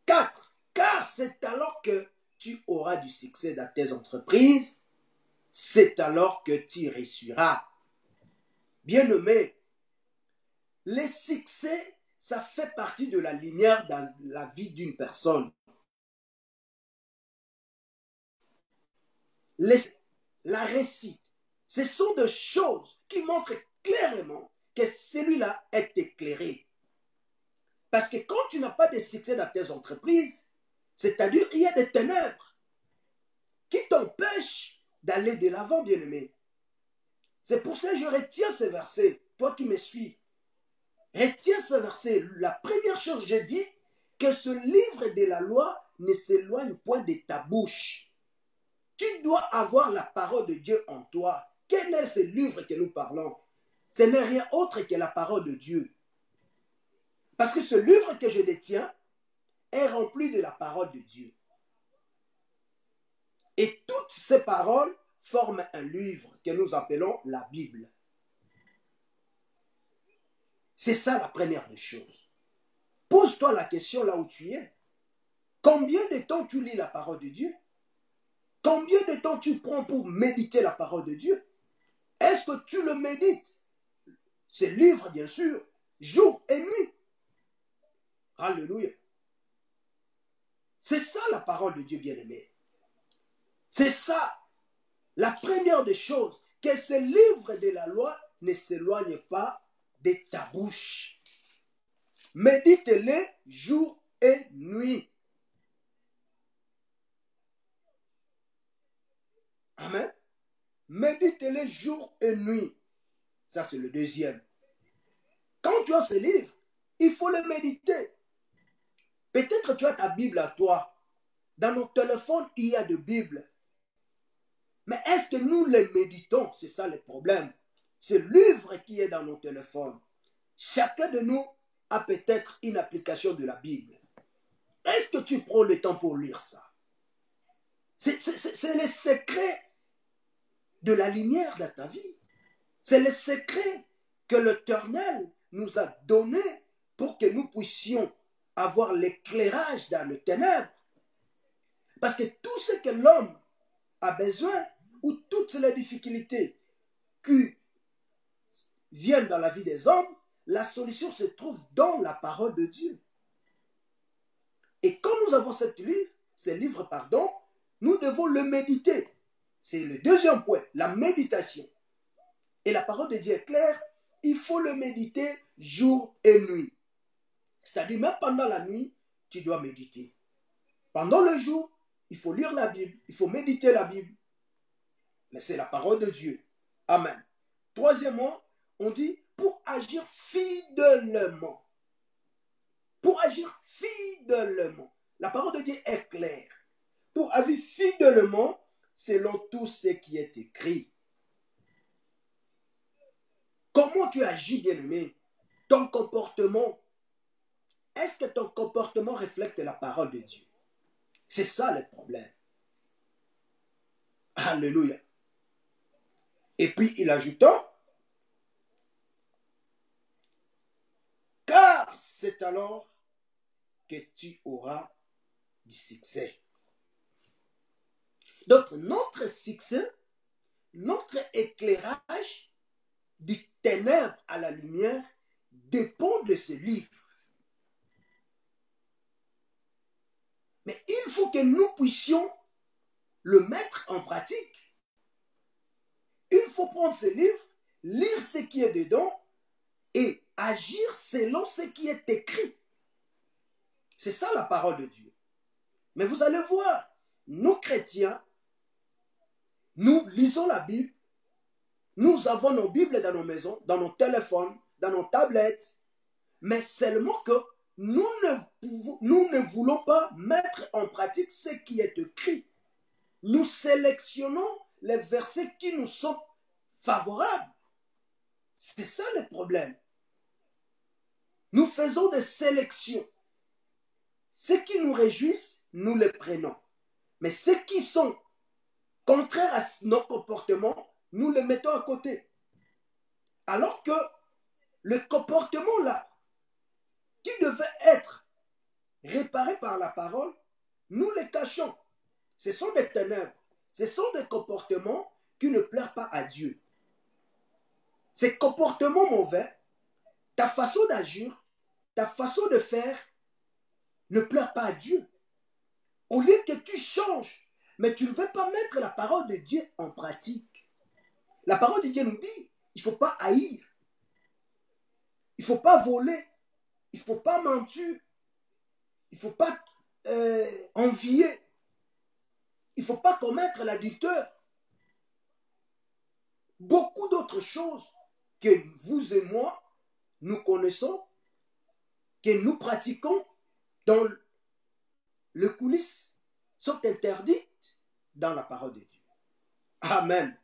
4. Car c'est alors que tu auras du succès dans tes entreprises. C'est alors que tu réussiras. Bien-aimé, le succès, ça fait partie de la lumière dans la vie d'une personne. La réussite, ce sont des choses qui montrent clairement que celui-là est éclairé. Parce que quand tu n'as pas de succès dans tes entreprises, c'est-à-dire qu'il y a des ténèbres qui t'empêchent d'aller de l'avant, bien-aimé. C'est pour ça que je retiens ce verset. Toi qui me suis, retiens ce verset. La première chose, je dis que ce livre de la loi ne s'éloigne point de ta bouche. Tu dois avoir la parole de Dieu en toi. Quel est ce livre que nous parlons? Ce n'est rien autre que la parole de Dieu. Parce que ce livre que je détiens est rempli de la parole de Dieu. Et toutes ces paroles forment un livre que nous appelons la Bible. C'est ça la première des choses. Pose-toi la question là où tu es. Combien de temps tu lis la parole de Dieu? Combien de temps tu prends pour méditer la parole de Dieu? Est-ce que tu le médites? Ce livre, bien sûr, jour et nuit. Alléluia. C'est ça la parole de Dieu, bien-aimé. C'est ça, la première des choses, que ce livre de la loi ne s'éloigne pas de ta bouche. Médite-les jour et nuit. Amen. Méditez-les jour et nuit. Ça, c'est le deuxième. Quand tu as ce livre, il faut le méditer. Peut-être que tu as ta Bible à toi. Dans nos téléphones, il y a de Bibles. Mais est-ce que nous les méditons? C'est ça le problème. Ce livre qui est dans nos téléphones. Chacun de nous a peut-être une application de la Bible. Est-ce que tu prends le temps pour lire ça? C'est le secret de la lumière dans ta vie. C'est le secret que l'Éternel nous a donné pour que nous puissions avoir l'éclairage dans les ténèbres. Parce que tout ce que l'homme a besoin, ou toutes les difficultés qui viennent dans la vie des hommes, la solution se trouve dans la parole de Dieu. Et quand nous avons ce livre, nous devons le méditer. C'est le deuxième point, la méditation. Et la parole de Dieu est claire, il faut le méditer jour et nuit. C'est-à-dire, même pendant la nuit, tu dois méditer. Pendant le jour, il faut lire la Bible, il faut méditer la Bible. Mais c'est la parole de Dieu. Amen. Troisièmement, on dit pour agir fidèlement. Pour agir fidèlement. La parole de Dieu est claire. Pour agir fidèlement, selon tout ce qui est écrit. Comment tu agis, bien-aimé? Ton comportement. Est-ce que ton comportement reflète la parole de Dieu? C'est ça le problème. Alléluia. Et puis il ajouta, car c'est alors que tu auras du succès. Donc notre succès, notre éclairage du ténèbre à la lumière dépend de ce livre. Mais il faut que nous puissions le mettre en pratique. Il faut prendre ce livre, lire ce qui est dedans et agir selon ce qui est écrit. C'est ça la parole de Dieu. Mais vous allez voir, nous chrétiens, nous lisons la Bible, nous avons nos Bibles dans nos maisons, dans nos téléphones, dans nos tablettes, mais seulement que nous ne voulons pas mettre en pratique ce qui est écrit. Nous sélectionnons les versets qui nous sont favorables. C'est ça le problème. Nous faisons des sélections. Ceux qui nous réjouissent, nous les prenons. Mais ceux qui sont contraires à nos comportements, nous les mettons à côté. Alors que le comportement là, qui devait être réparé par la parole, nous les cachons. Ce sont des ténèbres. Ce sont des comportements qui ne plaisent pas à Dieu. Ces comportements mauvais, ta façon d'agir, ta façon de faire, ne plaît pas à Dieu. Au lieu que tu changes, mais tu ne veux pas mettre la parole de Dieu en pratique. La parole de Dieu nous dit, il ne faut pas haïr. Il ne faut pas voler. Il ne faut pas mentir. Il ne faut pas envier. Il ne faut pas commettre l'adultère. Beaucoup d'autres choses que vous et moi, nous connaissons, que nous pratiquons dans le coulisses, sont interdites dans la parole de Dieu. Amen.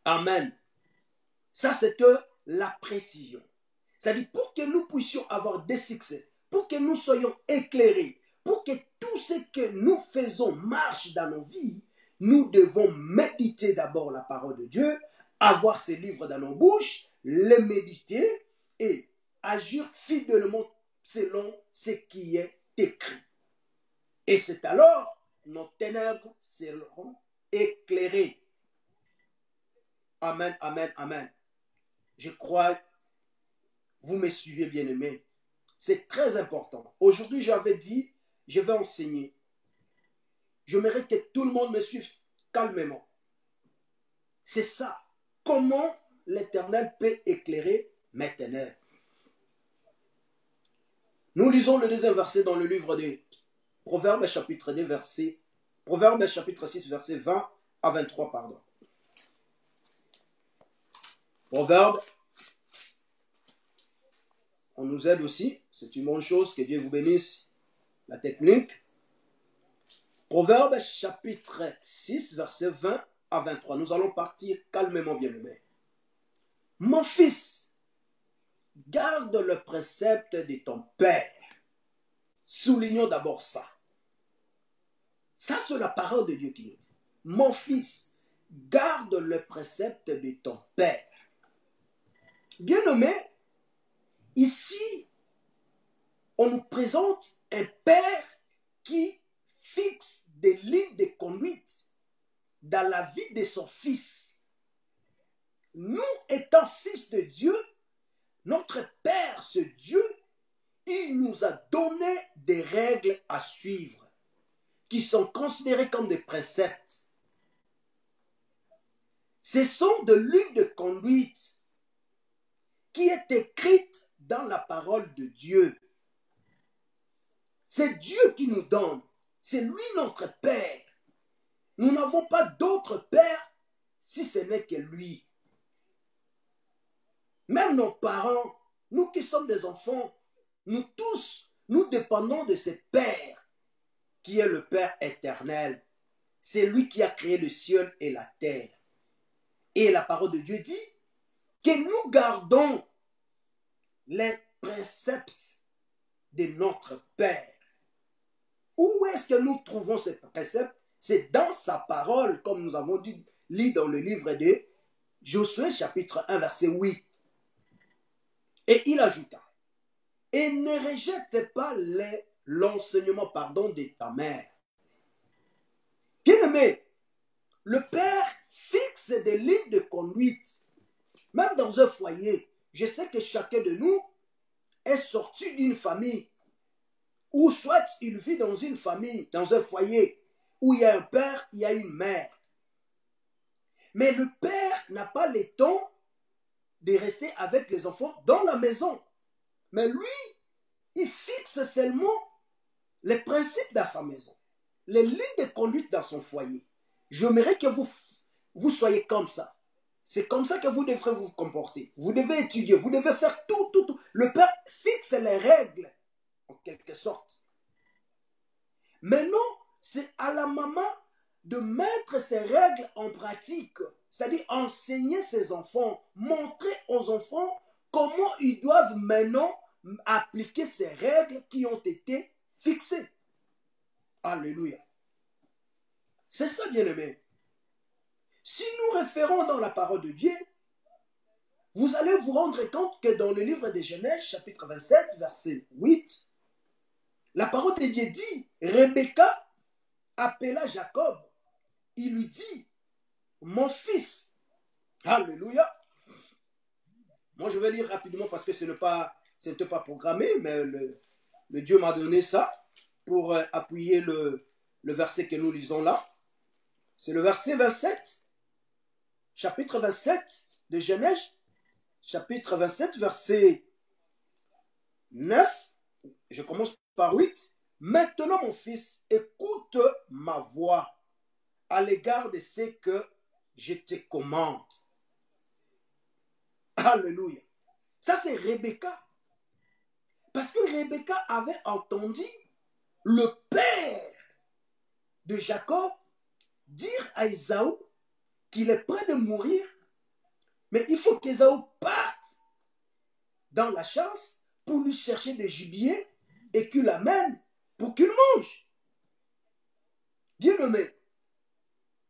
Amen. Ça, c'est la précision. C'est-à-dire, pour que nous puissions avoir des succès, pour que nous soyons éclairés, pour que tout ce que nous faisons marche dans nos vies, nous devons méditer d'abord la parole de Dieu, avoir ces livres dans nos bouches, les méditer et agir fidèlement selon ce qui est écrit. Et c'est alors nos ténèbres seront éclairées. Amen, amen, amen. Je crois, vous me suivez, bien-aimés. C'est très important. Aujourd'hui, j'avais dit, je vais enseigner. Je mérite que tout le monde me suive calmement. C'est ça. Comment l'Éternel peut éclairer mes ténèbres. Nous lisons le deuxième verset dans le livre des Proverbes, chapitre 2, Proverbes, chapitre 6, verset 20 à 23, pardon. Proverbes, on nous aide aussi, c'est une bonne chose, que Dieu vous bénisse la technique. Proverbes, chapitre 6, verset 20 à 23. Nous allons partir calmement, bien-aimés. Mon fils, garde le précepte de ton père. Soulignons d'abord ça. Ça, c'est la parole de Dieu qui nous dit. Mon fils, garde le précepte de ton père. Bien-aimé, ici, on nous présente un père qui fixe des lignes de conduite dans la vie de son fils. Nous, étant fils de Dieu, notre Père, ce Dieu, il nous a donné des règles à suivre qui sont considérées comme des préceptes. Ce sont des lignes de conduite qui est écrite dans la parole de Dieu. C'est Dieu qui nous donne. C'est lui notre Père. Nous n'avons pas d'autre Père si ce n'est que lui. Même nos parents, nous qui sommes des enfants, nous tous, nous dépendons de ce Père qui est le Père éternel. C'est lui qui a créé le ciel et la terre. Et la parole de Dieu dit que nous gardons les préceptes de notre Père. Où est-ce que nous trouvons ces préceptes? C'est dans sa parole, comme nous avons dit, lu dans le livre de Josué, chapitre 1, verset 8. Et il ajouta, et ne rejette pas l'enseignement, de ta mère. Bien-aimé, le Père fixe des lignes de conduite. Même dans un foyer, je sais que chacun de nous est sorti d'une famille, ou soit il vit dans une famille, dans un foyer, où il y a un père, il y a une mère. Mais le père n'a pas le temps de rester avec les enfants dans la maison. Mais lui, il fixe seulement les principes dans sa maison, les lignes de conduite dans son foyer. J'aimerais que vous soyez comme ça. C'est comme ça que vous devrez vous comporter. Vous devez étudier, vous devez faire tout. Le Père fixe les règles, en quelque sorte. Maintenant, c'est à la maman de mettre ces règles en pratique. C'est-à-dire enseigner ses enfants, montrer aux enfants comment ils doivent maintenant appliquer ces règles qui ont été fixées. Alléluia. C'est ça, bien-aimé. Si nous référons dans la parole de Dieu, vous allez vous rendre compte que dans le livre de Genèse, chapitre 27, verset 8, la parole de Dieu dit, Rebecca appela Jacob. Il lui dit, mon fils. Alléluia. Moi, je vais lire rapidement parce que ce n'était pas programmé, mais le Dieu m'a donné ça pour appuyer le verset que nous lisons là. C'est le verset 27, chapitre 27 de Genèse, chapitre 27, verset 9. Je commence par 8. Maintenant, mon fils, écoute ma voix à l'égard de ce que je te commande. Alléluia. Ça, c'est Rebecca. Parce que Rebecca avait entendu le père de Jacob dire à Ésaü qu'il est prêt de mourir, mais il faut qu'Ésaü parte dans la chasse pour lui chercher des gibiers et qu'il l'amène pour qu'il mange. Bien-aimé,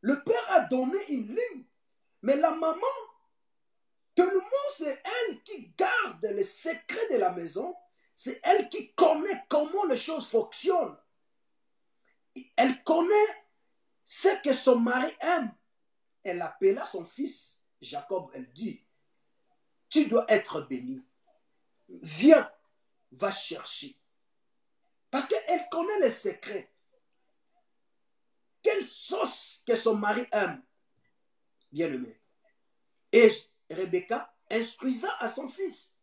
le père a donné une ligne, mais la maman, tellement c'est elle qui garde les secrets de la maison, c'est elle qui connaît comment les choses fonctionnent. Elle connaît ce que son mari aime. Elle appela son fils Jacob, elle dit, tu dois être béni. Viens, va chercher. Parce qu'elle connaît les secrets. Quelle sauce que son mari aime. Bien-aimé. Et Rebecca instruisa à son fils.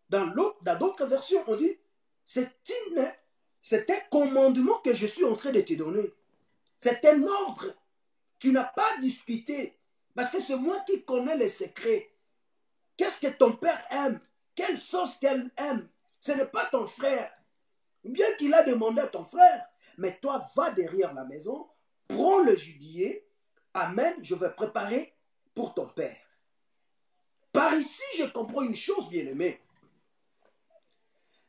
Dans d'autres versions, on dit, c'est un commandement que je suis en train de te donner. C'est un ordre. Tu n'as pas à discuter. Parce que c'est moi qui connais les secrets. Qu'est-ce que ton père aime? Quelle sauce qu'elle aime? Ce n'est pas ton frère. Bien qu'il a demandé à ton frère, mais toi, va derrière la maison, prends le gibier, amène, je vais préparer pour ton père. Par ici, je comprends une chose, bien-aimé.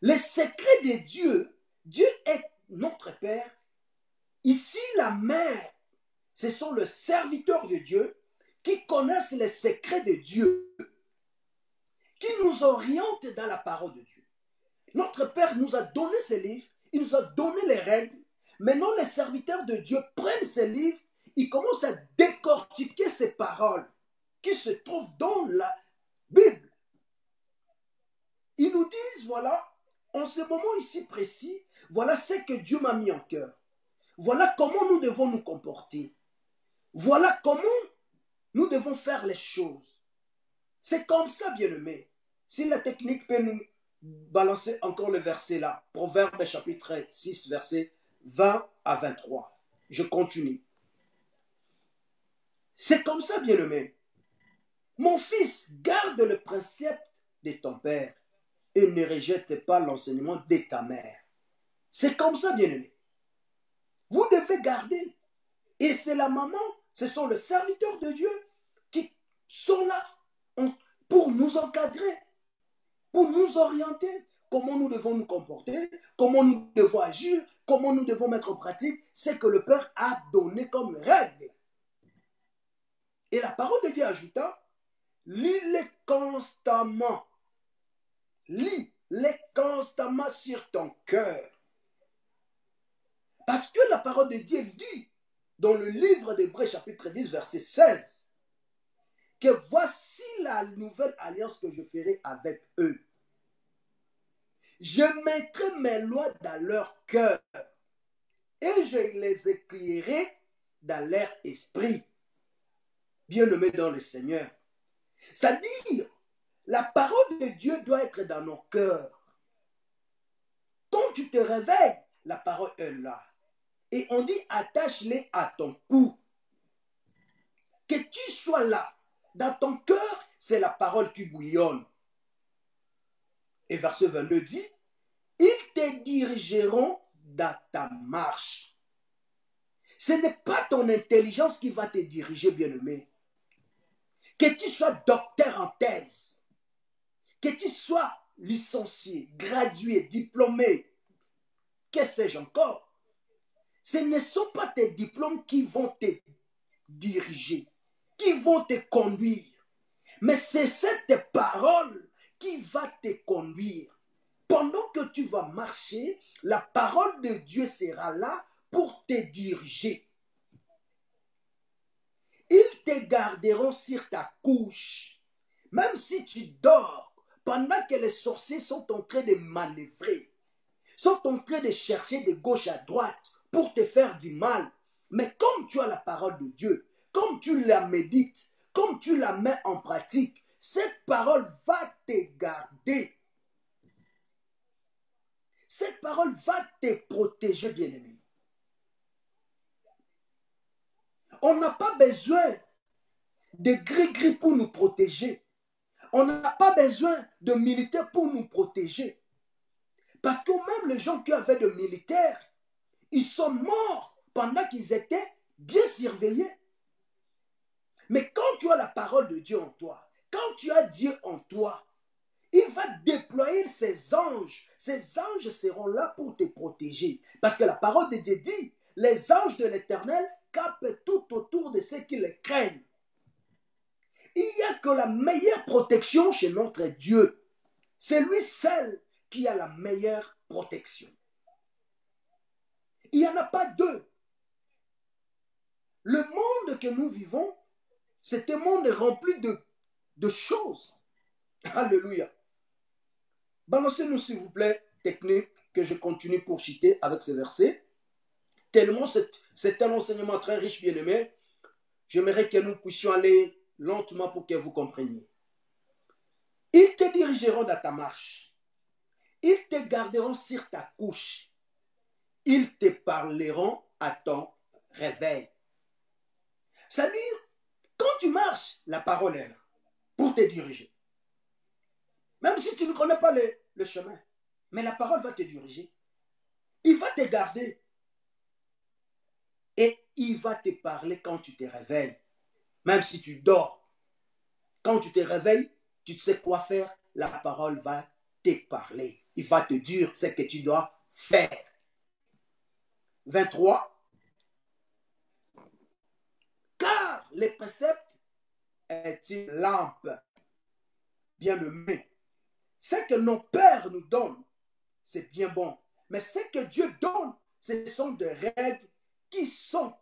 Les secrets de Dieu, Dieu est notre Père. Ici, la mère, ce sont les serviteurs de Dieu qui connaissent les secrets de Dieu, qui nous orientent dans la parole de Dieu. Notre Père nous a donné ces livres, il nous a donné les règles. Maintenant, les serviteurs de Dieu prennent ces livres, ils commencent à décortiquer ces paroles qui se trouvent dans la Bible. Ils nous disent, voilà, en ce moment ici précis, voilà ce que Dieu m'a mis en cœur. Voilà comment nous devons nous comporter. Voilà comment nous devons faire les choses. C'est comme ça, bien-aimé. Si la technique peut nous balancer encore le verset là, Proverbe chapitre 6, verset 20 à 23. Je continue. C'est comme ça, bien-aimé. Mon fils, garde le précepte de ton père et ne rejette pas l'enseignement de ta mère. C'est comme ça, bien-aimé. Vous devez garder. Et c'est la maman, ce sont les serviteurs de Dieu qui sont là pour nous encadrer, pour nous orienter, comment nous devons nous comporter, comment nous devons agir, comment nous devons mettre en pratique ce que le Père a donné comme règle. Et la parole de Dieu ajouta, lis-les constamment. Lis-les constamment sur ton cœur. Parce que la parole de Dieu dit dans le livre d'Hébreux chapitre 10 verset 16 que voici la nouvelle alliance que je ferai avec eux. Je mettrai mes lois dans leur cœur et je les écrirai dans leur esprit. Bien-aimés dans le Seigneur. C'est-à-dire, la parole de Dieu doit être dans nos cœurs. Quand tu te réveilles, la parole est là. Et on dit, attache-les à ton cou. Que tu sois là. Dans ton cœur, c'est la parole qui bouillonne. Et verset 22 dit, ils te dirigeront dans ta marche. Ce n'est pas ton intelligence qui va te diriger, bien-aimé. Que tu sois docteur en thèse, que tu sois licencié, gradué, diplômé, que sais-je encore. Ce ne sont pas tes diplômes qui vont te diriger, qui vont te conduire. Mais c'est cette parole qui va te conduire. Pendant que tu vas marcher, la parole de Dieu sera là pour te diriger. Ils te garderont sur ta couche. Même si tu dors, pendant que les sorciers sont en train de manœuvrer, sont en train de chercher de gauche à droite pour te faire du mal. Mais comme tu as la parole de Dieu, comme tu la médites, comme tu la mets en pratique, cette parole va te garder. Cette parole va te protéger, bien-aimé. On n'a pas besoin de gris-gris pour nous protéger. On n'a pas besoin de militaires pour nous protéger. Parce que même les gens qui avaient de militaires, ils sont morts pendant qu'ils étaient bien surveillés. Mais quand tu as la parole de Dieu en toi, quand tu as Dieu en toi, il va déployer ses anges. Ces anges seront là pour te protéger. Parce que la parole de Dieu dit, les anges de l'Éternel campent tout autour de ceux qui les craignent. Il n'y a que la meilleure protection chez notre Dieu. C'est lui seul qui a la meilleure protection. Il n'y en a pas deux. Le monde que nous vivons, c'est un monde rempli de choses. Alléluia. Balancez-nous s'il vous plaît, technique, que je continue pour citer avec ce verset. Tellement c'est un enseignement très riche, bien-aimé. J'aimerais que nous puissions aller lentement pour que vous compreniez. Ils te dirigeront dans ta marche. Ils te garderont sur ta couche. Ils te parleront à ton réveil. C'est-à-dire, quand tu marches, la parole est là pour te diriger. Même si tu ne connais pas le chemin, mais la parole va te diriger. Il va te garder. Et il va te parler quand tu te réveilles. Même si tu dors. Quand tu te réveilles, tu sais quoi faire. La parole va te parler. Il va te dire ce que tu dois faire. 23. Car les préceptes est une lampe bien-aimée. Ce que nos pères nous donnent, c'est bien bon. Mais ce que Dieu donne, ce sont des règles qui sont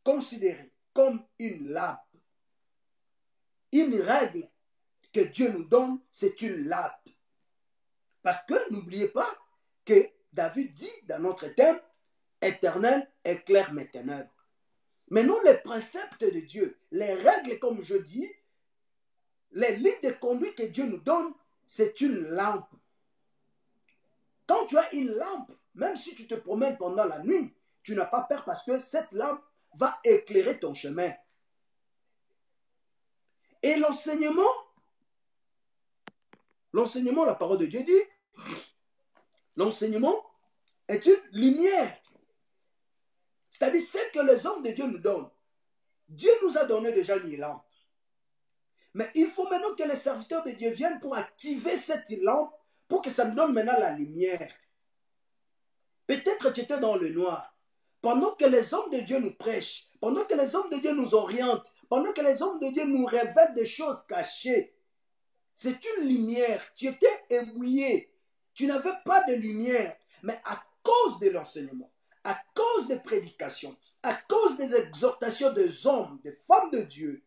considérées comme une lampe. Une règle que Dieu nous donne, c'est une lampe. Parce que n'oubliez pas que David dit dans notre thème, éternel, éclaire mes ténèbres. Mais non, les préceptes de Dieu, les règles, comme je dis, les lignes de conduite que Dieu nous donne, c'est une lampe. Quand tu as une lampe, même si tu te promènes pendant la nuit, tu n'as pas peur parce que cette lampe va éclairer ton chemin. Et l'enseignement, la parole de Dieu dit, l'enseignement est une lumière. C'est-à-dire ce que les hommes de Dieu nous donnent. Dieu nous a donné déjà une lampe. Mais il faut maintenant que les serviteurs de Dieu viennent pour activer cette lampe pour que ça nous donne maintenant la lumière. Peut-être tu étais dans le noir. Pendant que les hommes de Dieu nous prêchent, pendant que les hommes de Dieu nous orientent, pendant que les hommes de Dieu nous révèlent des choses cachées, c'est une lumière. Tu étais ébouillé. Tu n'avais pas de lumière. Mais à cause de l'enseignement, à cause des prédications, à cause des exhortations des hommes, des femmes de Dieu,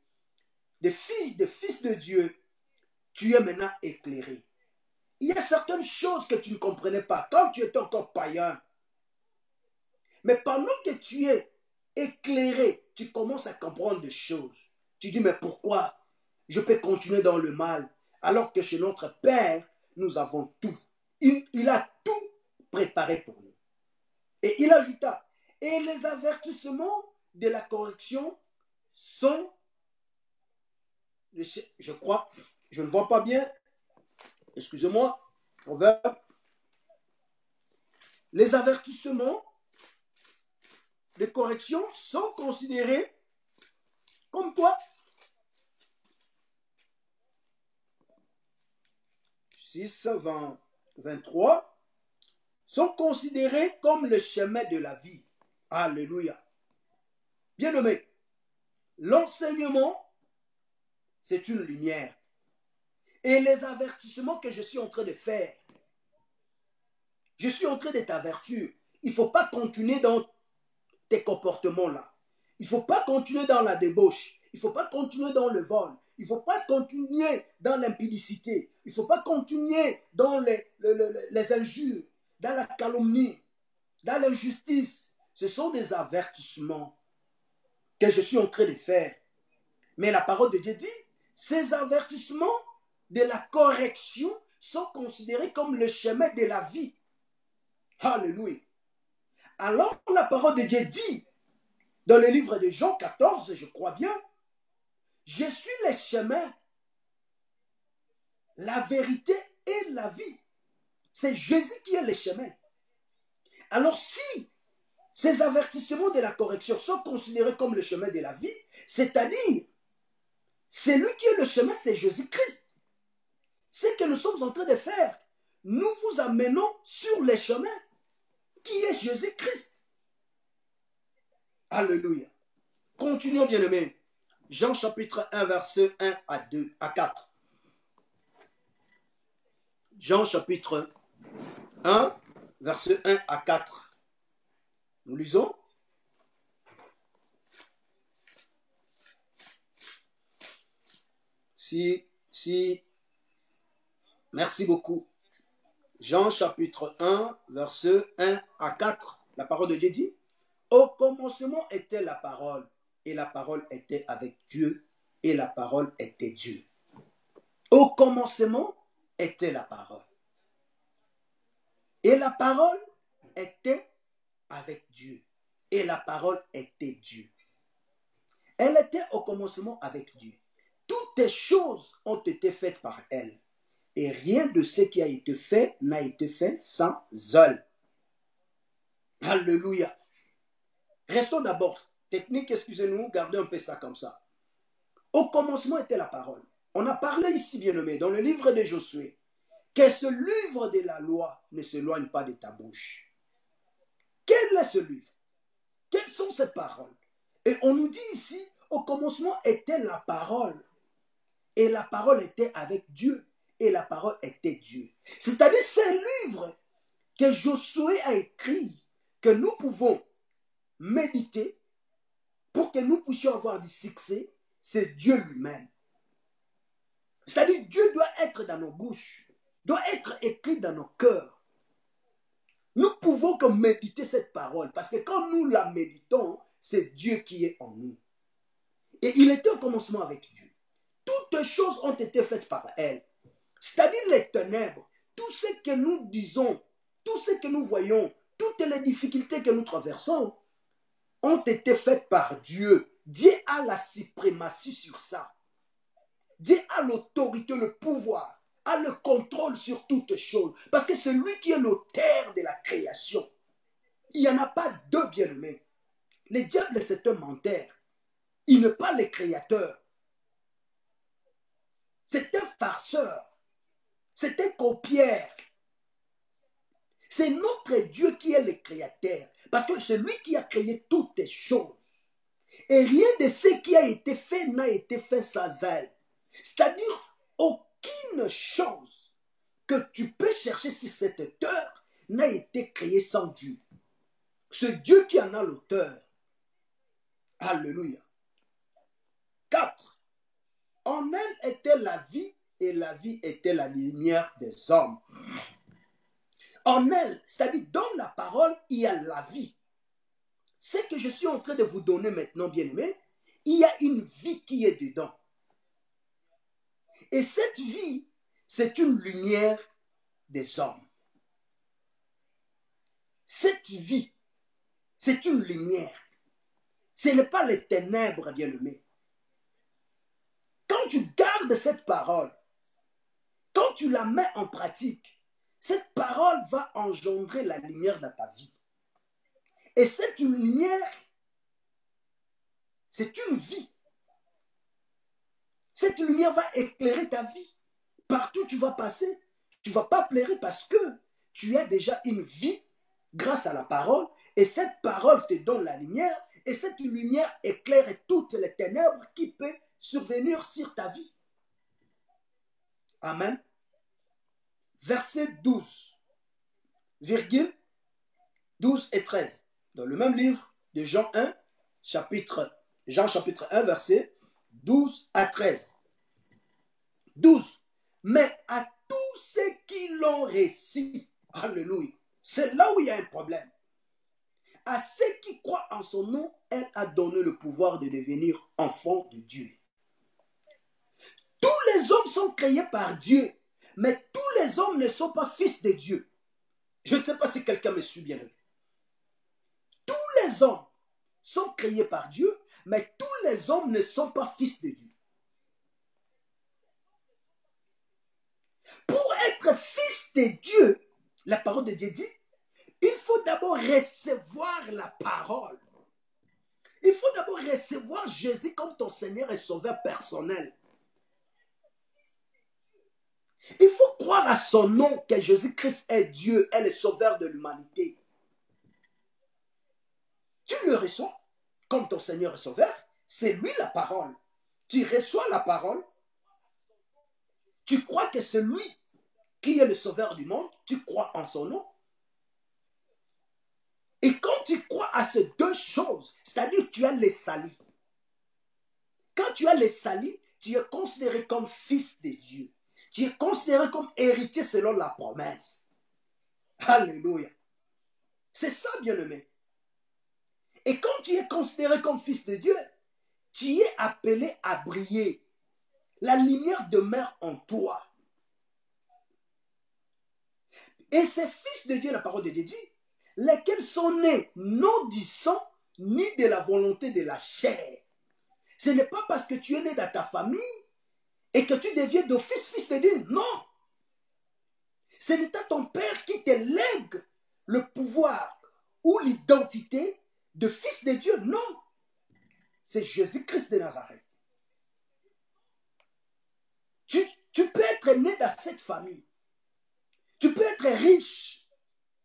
des filles, des fils de Dieu, tu es maintenant éclairé. Il y a certaines choses que tu ne comprenais pas quand tu étais encore païen. Mais pendant que tu es éclairé, tu commences à comprendre des choses. Tu dis, mais pourquoi je peux continuer dans le mal alors que chez notre Père, nous avons tout. Il a tout préparé pour nous. Et il ajouta, et les avertissements de la correction sont, je crois, je ne vois pas bien, excusez-moi, proverbe, les avertissements de correction sont considérés comme quoi? 6, 20, 23 sont considérés comme le chemin de la vie. Alléluia. Bien-aimé, l'enseignement, c'est une lumière. Et les avertissements que je suis en train de faire, je suis en train de t'avertir. Il ne faut pas continuer dans tes comportements-là. Il ne faut pas continuer dans la débauche. Il ne faut pas continuer dans le vol. Il ne faut pas continuer dans l'impudicité. Il ne faut pas continuer dans les injures, dans la calomnie, dans l'injustice. Ce sont des avertissements que je suis en train de faire. Mais la parole de Dieu dit, ces avertissements de la correction sont considérés comme le chemin de la vie. Alléluia. Alors la parole de Dieu dit, dans le livre de Jean 14, je crois bien, je suis le chemin, la vérité et la vie. C'est Jésus qui est le chemin. Alors si ces avertissements de la correction sont considérés comme le chemin de la vie, c'est-à-dire, celui qui est le chemin, c'est Jésus-Christ. Ce que nous sommes en train de faire, nous vous amenons sur le chemin qui est Jésus-Christ. Alléluia. Continuons, bien-aimés. Jean chapitre 1, verset 1 à 4. Jean chapitre 1, verset 1 à 4. Nous lisons. Merci beaucoup. Jean chapitre 1, verset 1 à 4. La parole de Dieu dit, au commencement était la parole, et la parole était avec Dieu, et la parole était Dieu. Au commencement était la parole. Et la parole était avec Dieu. Et la parole était Dieu. Elle était au commencement avec Dieu. Toutes les choses ont été faites par elle. Et rien de ce qui a été fait n'a été fait sans elle. Alléluia. Restons d'abord. Technique, excusez-nous, gardez un peu ça comme ça. Au commencement était la parole. On a parlé ici, bien-aimé, dans le livre de Josué, que ce livre de la loi ne s'éloigne pas de ta bouche. Quel est ce livre? Quelles sont ces paroles? Et on nous dit ici, au commencement était la parole. Et la parole était avec Dieu. Et la parole était Dieu. C'est-à-dire ces livres que Josué a écrit, que nous pouvons méditer pour que nous puissions avoir du succès, c'est Dieu lui-même. C'est-à-dire Dieu doit être dans nos bouches, doit être écrit dans nos cœurs. Nous pouvons que méditer cette parole, parce que quand nous la méditons, c'est Dieu qui est en nous. Et il était au commencement avec Dieu. Toutes choses ont été faites par elle. C'est-à-dire les ténèbres, tout ce que nous disons, tout ce que nous voyons, toutes les difficultés que nous traversons, ont été faites par Dieu. Dieu a la suprématie sur ça. Dieu a l'autorité, le pouvoir, a le contrôle sur toutes choses. Parce que c'est lui qui est l'auteur de la création. Il n'y en a pas deux bien-aimés. Le diable, c'est un menteur. Il n'est pas le créateur. C'est un farceur. C'est un copieur. C'est notre Dieu qui est le créateur. Parce que c'est lui qui a créé toutes les choses. Et rien de ce qui a été fait n'a été fait sans elle. C'est-à-dire, aucune chose que tu peux chercher sur cette terre n'a été créée sans Dieu. C'est Dieu qui en a l'auteur. Alléluia. 4. En elle était la vie, et la vie était la lumière des hommes. En elle, c'est-à-dire dans la parole, il y a la vie. Ce que je suis en train de vous donner maintenant, bien-aimés, il y a une vie qui est dedans. Et cette vie, c'est une lumière des hommes. Cette vie, c'est une lumière. Ce n'est pas les ténèbres, bien-aimés. Quand tu gardes cette parole, quand tu la mets en pratique, cette parole va engendrer la lumière dans ta vie. Et cette lumière, c'est une vie. Cette lumière va éclairer ta vie. Partout où tu vas passer, tu ne vas pas pleurer parce que tu as déjà une vie grâce à la parole. Et cette parole te donne la lumière. Et cette lumière éclaire toutes les ténèbres qui peuvent survenir sur ta vie. Amen. Verset 12, virgule 12 et 13. Dans le même livre de Jean 1, chapitre 1, verset 12 à 13. 12. Mais à tous ceux qui l'ont reçu, alléluia, c'est là où il y a un problème. À ceux qui croient en son nom, elle a donné le pouvoir de devenir enfants de Dieu. Tous les hommes sont créés par Dieu, mais tous les hommes ne sont pas fils de Dieu. Je ne sais pas si quelqu'un me suit bien. Tous les hommes sont créés par Dieu, mais tous les hommes ne sont pas fils de Dieu. Pour être fils de Dieu, la parole de Dieu dit, il faut d'abord recevoir la parole. Il faut d'abord recevoir Jésus comme ton Seigneur et Sauveur personnel. Il faut croire à son nom que Jésus-Christ est Dieu, est le Sauveur de l'humanité. Tu le reçois comme ton Seigneur et Sauveur, c'est lui la parole. Tu reçois la parole, tu crois que c'est lui qui est le Sauveur du monde, tu crois en son nom. Et quand tu crois à ces deux choses, c'est-à-dire tu as les salis. Quand tu as les salis, tu es considéré comme fils de Dieu. Tu es considéré comme héritier selon la promesse. Alléluia. C'est ça, bien-aimé. Et quand tu es considéré comme fils de Dieu, tu es appelé à briller. La lumière demeure en toi. Et ces fils de Dieu, la parole de Dieu dit, lesquels sont nés non du sang, ni de la volonté de la chair. Ce n'est pas parce que tu es né dans ta famille et que tu deviens d'office fils de Dieu. Non. Ce n'est pas ton père qui te lègue le pouvoir ou l'identité de fils de Dieu. Non. C'est Jésus-Christ de Nazareth. Tu peux être né dans cette famille. Tu peux être riche.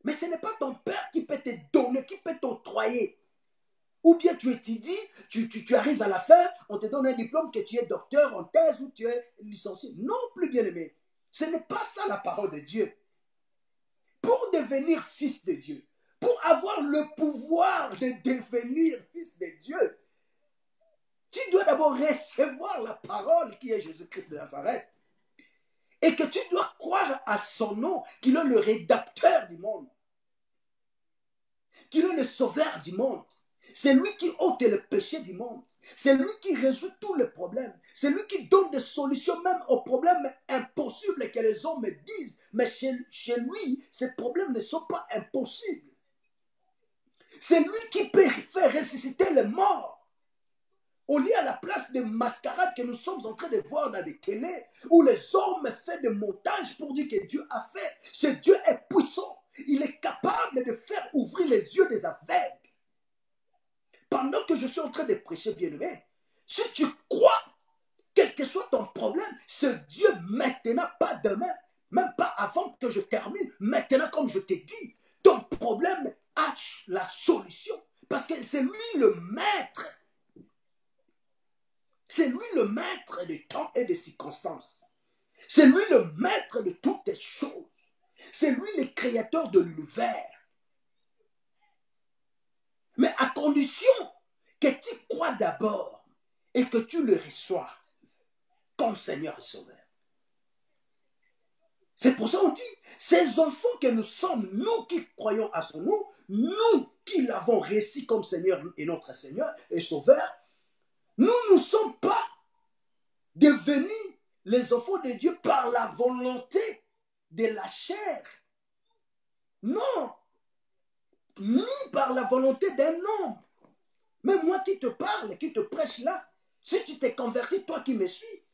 Mais ce n'est pas ton père qui peut te donner, qui peut t'octroyer. Ou bien tu étudies, tu arrives à la fin, on te donne un diplôme que tu es docteur en thèse ou tu es licencié. Non, plus bien aimé. Ce n'est pas ça la parole de Dieu. Pour devenir fils de Dieu, pour avoir le pouvoir de devenir fils de Dieu, tu dois d'abord recevoir la parole qui est Jésus-Christ de Nazareth. Et que tu dois croire à son nom, qu'il est le rédempteur du monde, qu'il est le sauveur du monde. C'est lui qui ôte le péché du monde. C'est lui qui résout tous les problèmes. C'est lui qui donne des solutions même aux problèmes impossibles que les hommes disent. Mais chez lui, ces problèmes ne sont pas impossibles. C'est lui qui peut faire ressusciter les morts. Au lieu à la place de mascarade que nous sommes en train de voir dans des télés, où les hommes font des montages pour dire que Dieu a fait. Ce Dieu est puissant. Il est capable de faire ouvrir les yeux des aveugles. Pendant que je suis en train de prêcher, bien-aimé, si tu crois, quel que soit ton problème, ce Dieu maintenant, pas demain, même pas avant que je termine, maintenant comme je t'ai dit, ton problème a la solution. Parce que c'est lui le maître. C'est lui le maître des temps et des circonstances. C'est lui le maître de toutes les choses. C'est lui le créateur de l'univers. Mais à condition que tu crois d'abord et que tu le reçois comme Seigneur et Sauveur. C'est pour ça qu'on dit, ces enfants que nous sommes, nous qui croyons à son nom, nous qui l'avons reçu comme Seigneur et notre Seigneur et Sauveur, nous ne sommes pas devenus les enfants de Dieu par la volonté de la chair. Non. Ni par la volonté d'un homme. Mais moi qui te parle, qui te prêche là, si tu t'es converti, toi qui me suis,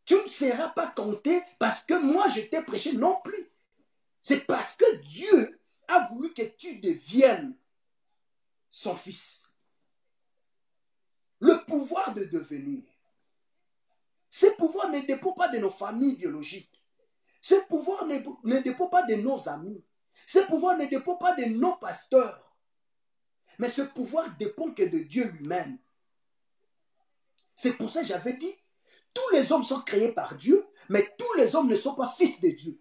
tu ne seras pas compté parce que moi je t'ai prêché non plus. C'est parce que Dieu a voulu que tu deviennes son fils. Le pouvoir de devenir. Ce pouvoir ne dépend pas de nos familles biologiques. Ce pouvoir ne dépend pas de nos amis. Ce pouvoir ne dépend pas de nos pasteurs. Mais ce pouvoir dépend que de Dieu lui-même. C'est pour ça que j'avais dit, tous les hommes sont créés par Dieu, mais tous les hommes ne sont pas fils de Dieu.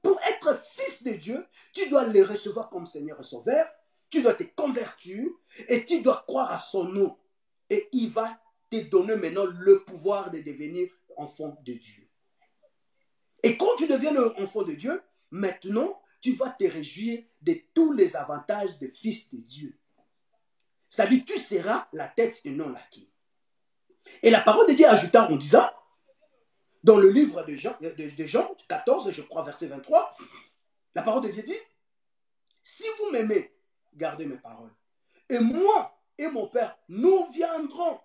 Pour être fils de Dieu, tu dois le recevoir comme Seigneur et Sauveur, tu dois te convertir et tu dois croire à son nom. Et il va te donner maintenant le pouvoir de devenir enfant de Dieu. Et quand tu deviens enfant de Dieu, maintenant, tu vas te réjouir de tous les avantages de fils de Dieu. C'est-à-dire, tu seras la tête et non la queue. Et la parole de Dieu ajouta en disant, dans le livre de Jean 14, je crois, verset 23, la parole de Dieu dit, si vous m'aimez, gardez mes paroles. Et moi et mon Père, nous viendrons.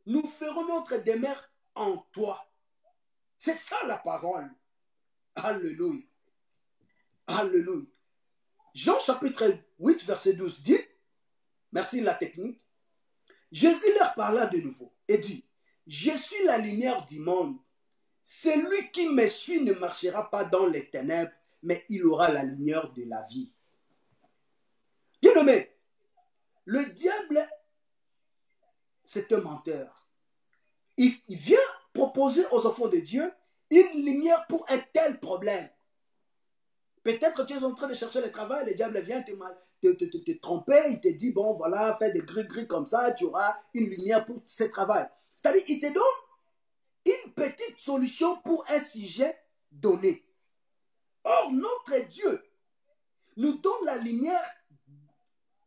Nous ferons notre demeure en toi. C'est ça la parole. Alléluia. Alléluia. Jean chapitre 8, verset 12 dit, merci la technique, Jésus leur parla de nouveau et dit, je suis la lumière du monde. Celui qui me suit ne marchera pas dans les ténèbres, mais il aura la lumière de la vie. Bien-aimé, le diable, c'est un menteur. Il vient proposer aux enfants de Dieu une lumière pour un tel problème. Peut-être que tu es en train de chercher le travail, le diable vient te tromper, il te dit, bon voilà, fais des gris-gris comme ça, tu auras une lumière pour ce travail. C'est-à-dire, il te donne une petite solution pour un sujet donné. Or, notre Dieu nous donne la lumière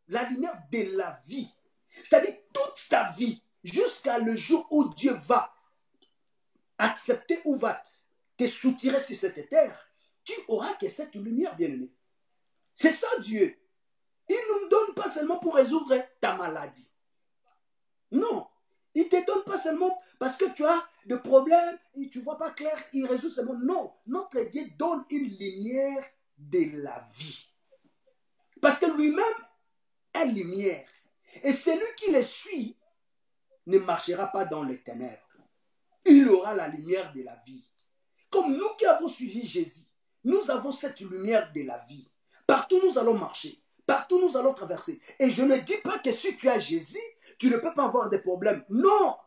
de la vie. C'est-à-dire, toute ta vie, jusqu'à le jour où Dieu va accepter ou va te soutirer sur cette terre, tu auras que cette lumière, bien-aimé. C'est ça Dieu. Il ne nous donne pas seulement pour résoudre ta maladie. Non. Il ne te donne pas seulement parce que tu as des problèmes, et tu ne vois pas clair, il résout seulement. Non. Notre Dieu donne une lumière de la vie. Parce que lui-même est lumière. Et celui qui le suit ne marchera pas dans les ténèbres. Il aura la lumière de la vie. Comme nous qui avons suivi Jésus, nous avons cette lumière de la vie. Partout nous allons marcher. Partout nous allons traverser. Et je ne dis pas que si tu as Jésus, tu ne peux pas avoir des problèmes. Non.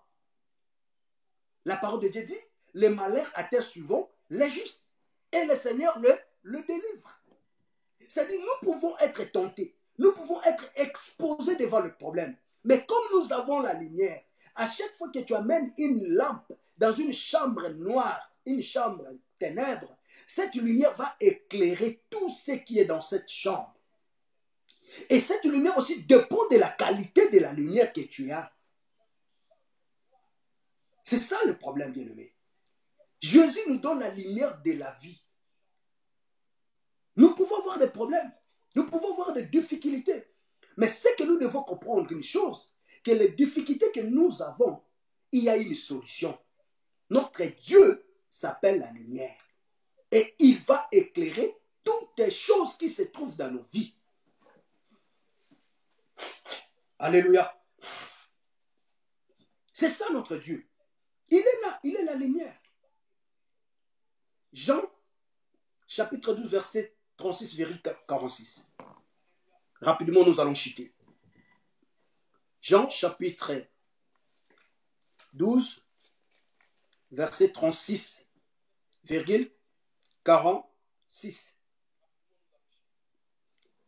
La parole de Dieu dit, les malheurs atteint souvent les justes. Et le Seigneur le délivre. C'est-à-dire, nous pouvons être tentés. Nous pouvons être exposés devant le problème. Mais comme nous avons la lumière, à chaque fois que tu amènes une lampe dans une chambre noire, une chambre ténèbres, cette lumière va éclairer tout ce qui est dans cette chambre. Et cette lumière aussi dépend de la qualité de la lumière que tu as. C'est ça le problème, bien-aimé. Jésus nous donne la lumière de la vie. Nous pouvons avoir des problèmes, nous pouvons avoir des difficultés. Mais c'est que nous devons comprendre une chose, que les difficultés que nous avons, il y a une solution. Notre Dieu s'appelle la lumière. Et il va éclairer toutes les choses qui se trouvent dans nos vies. Alléluia. C'est ça notre Dieu. Il est là, il est la lumière. Jean, chapitre 12, verset 36,46. Rapidement, nous allons chuter. Jean, chapitre 12, verset 36,46.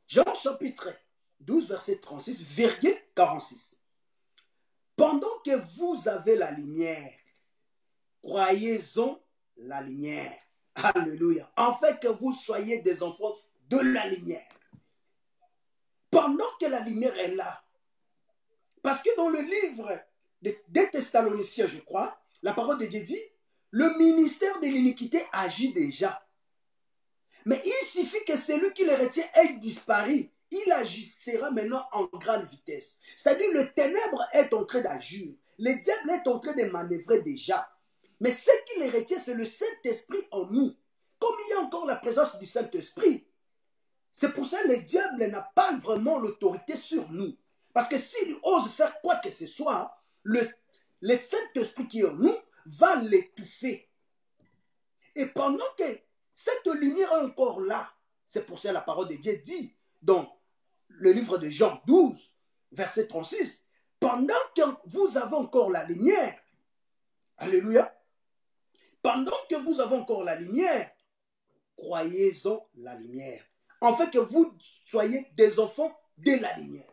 Jean, chapitre 12, verset 36,46. Pendant que vous avez la lumière, croyez-en la lumière. Alléluia. En fait que vous soyez des enfants de la lumière. Pendant que la lumière est là. Parce que dans le livre des Thessaloniciens, je crois, la parole de Dieu dit, le ministère de l'iniquité agit déjà. Mais il suffit que celui qui le retient ait disparu. Il agissera maintenant en grande vitesse. C'est-à-dire le ténèbre est en train d'agir. Le diable est en train de manœuvrer déjà. Mais ce qui les retient, c'est le Saint-Esprit en nous. Comme il y a encore la présence du Saint-Esprit, c'est pour ça que le diable n'a pas vraiment l'autorité sur nous. Parce que s'il ose faire quoi que ce soit, le Saint-Esprit qui est en nous va l'étouffer. Et pendant que cette lumière est encore là, c'est pour ça que la parole de Dieu dit dans le livre de Jean 12, verset 36, pendant que vous avez encore la lumière, alléluia, pendant que vous avez encore la lumière, croyez-en la lumière. En fait que vous soyez des enfants de la lumière.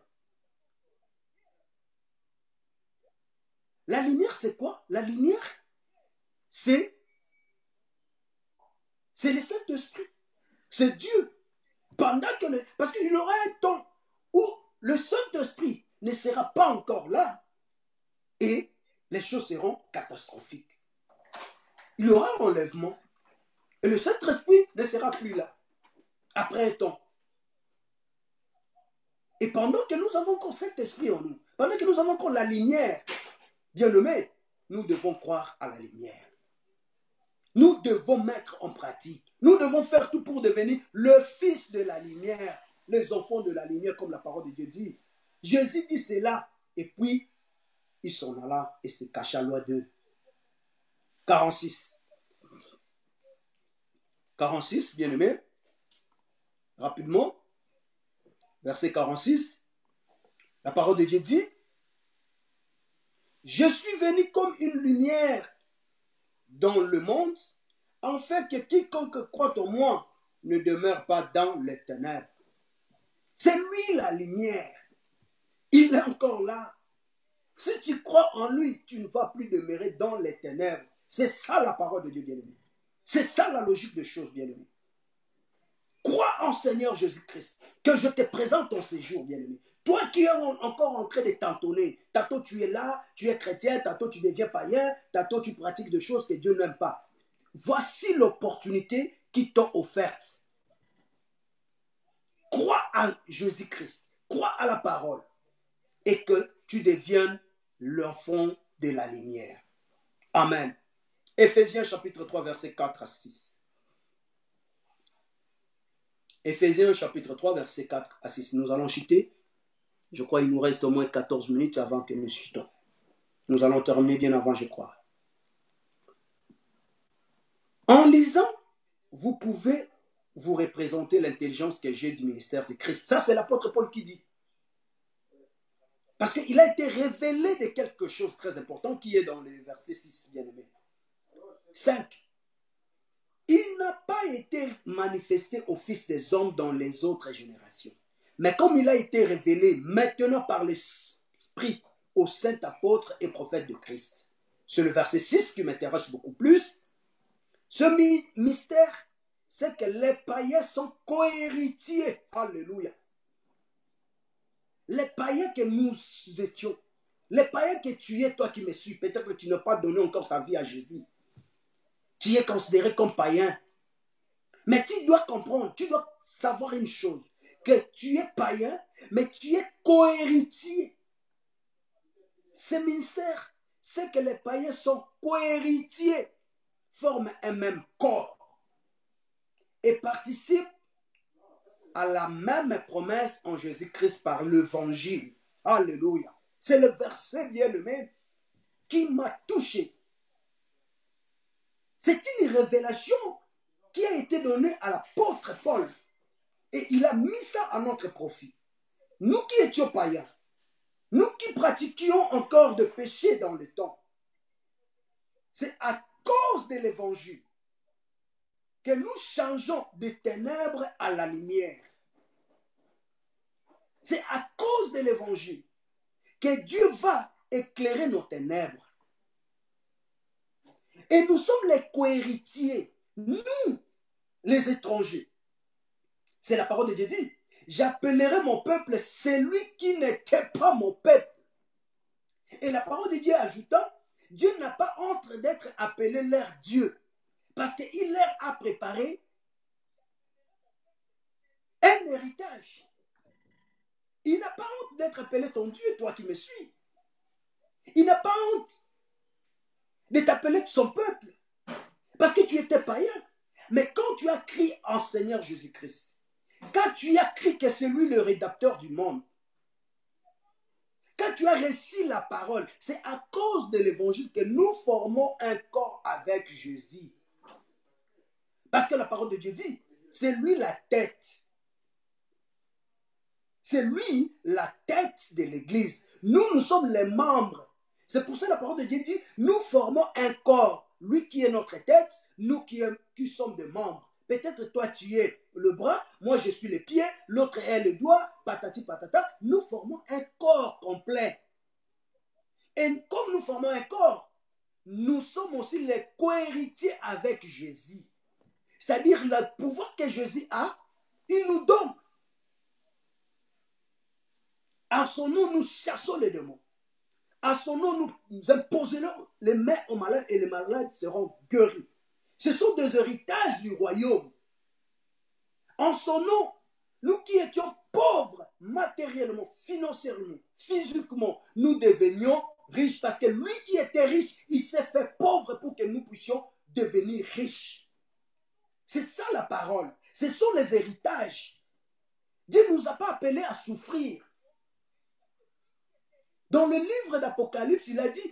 La lumière, c'est quoi? La lumière, c'est le Saint-Esprit. C'est Dieu. Parce qu'il y aura un temps où le Saint-Esprit ne sera pas encore là et les choses seront catastrophiques. Il y aura un enlèvement et le Saint-Esprit ne sera plus là après un temps. Et pendant que nous avons encore cet esprit en nous, pendant que nous avons encore la lumière, bien-aimés, nous devons croire à la lumière. Nous devons mettre en pratique. Nous devons faire tout pour devenir le fils de la lumière, les enfants de la lumière, comme la parole de Dieu dit. Jésus dit cela, et puis il s'en alla et se cacha loin d'eux. 46. 46, bien-aimés. Rapidement. Verset 46. La parole de Dieu dit, je suis venu comme une lumière dans le monde, en fait que quiconque croit en moi ne demeure pas dans les ténèbres. C'est lui la lumière. Il est encore là. Si tu crois en lui, tu ne vas plus demeurer dans les ténèbres. C'est ça la parole de Dieu, bien-aimé. C'est ça la logique des choses, bien-aimé. Crois en Seigneur Jésus-Christ, que je te présente ton séjour, bien-aimé. Toi qui es encore en train de t'entonner, tantôt tu es là, tu es chrétien, tantôt tu deviens païen, tantôt tu pratiques des choses que Dieu n'aime pas. Voici l'opportunité qui t'ont offertes. Crois à Jésus-Christ, crois à la parole et que tu deviennes l'enfant de la lumière. Amen. Éphésiens chapitre 3, versets 4 à 6. Éphésiens chapitre 3, versets 4 à 6. Nous allons chuter. Je crois qu'il nous reste au moins 14 minutes avant que nous chutons. Nous allons terminer bien avant, je crois. En lisant, vous pouvez vous représenter l'intelligence que j'ai du ministère de Christ. Ça, c'est l'apôtre Paul qui dit. Parce qu'il a été révélé de quelque chose de très important qui est dans le verset 6, bien aimé. 5. Il n'a pas été manifesté au Fils des hommes dans les autres générations. Mais comme il a été révélé maintenant par l'Esprit aux saints apôtres et prophètes de Christ. C'est le verset 6 qui m'intéresse beaucoup plus. Ce mystère, c'est que les païens sont co-héritiers. Alléluia. Les païens que nous étions, les païens que tu es, toi qui me suis, peut-être que tu n'as pas donné encore ta vie à Jésus. Tu es considéré comme païen. Mais tu dois comprendre, tu dois savoir une chose, que tu es païen, mais tu es co-héritier. Ce ministère, c'est que les païens sont co-héritiers, forment un même corps et participent à la même promesse en Jésus-Christ par l'évangile. Alléluia. C'est le verset bien-aimé qui m'a touché. C'est une révélation qui a été donnée à l'apôtre Paul. Et il a mis ça à notre profit. Nous qui étions païens, nous qui pratiquions encore de péché dans le temps, c'est à cause de l'évangile que nous changeons des ténèbres à la lumière. C'est à cause de l'évangile que Dieu va éclairer nos ténèbres. Et nous sommes les co-héritiers, nous, les étrangers. C'est la parole de Dieu dit, j'appellerai mon peuple celui qui n'était pas mon peuple. Et la parole de Dieu ajoutant, Dieu n'a pas honte d'être appelé leur Dieu, parce qu'il leur a préparé un héritage. Il n'a pas honte d'être appelé ton Dieu, toi qui me suis. Il n'a pas honte de t'appeler son peuple, parce que tu étais païen. Mais quand tu as crié en Seigneur Jésus-Christ, quand tu as crié que c'est lui le rédacteur du monde, quand tu as reçu la parole, c'est à cause de l'évangile que nous formons un corps avec Jésus. Parce que la parole de Dieu dit, c'est lui la tête. C'est lui la tête de l'église. Nous, nous sommes les membres. C'est pour ça que la parole de Dieu dit, nous formons un corps. Lui qui est notre tête, nous qui sommes des membres. Peut-être toi tu es le bras, moi je suis les pieds, l'autre est le doigt, patati patata. Nous formons un corps complet. Et comme nous formons un corps, nous sommes aussi les co-héritiers avec Jésus. C'est-à-dire le pouvoir que Jésus a, il nous donne. En son nom, nous chassons les démons. En son nom, nous imposerons les mains aux malades et les malades seront guéris. Ce sont des héritages du royaume. En son nom, nous qui étions pauvres matériellement, financièrement, physiquement, nous devenions riches parce que lui qui était riche, il s'est fait pauvre pour que nous puissions devenir riches. C'est ça la parole. Ce sont les héritages. Dieu ne nous a pas appelés à souffrir. Dans le livre d'Apocalypse, il a dit,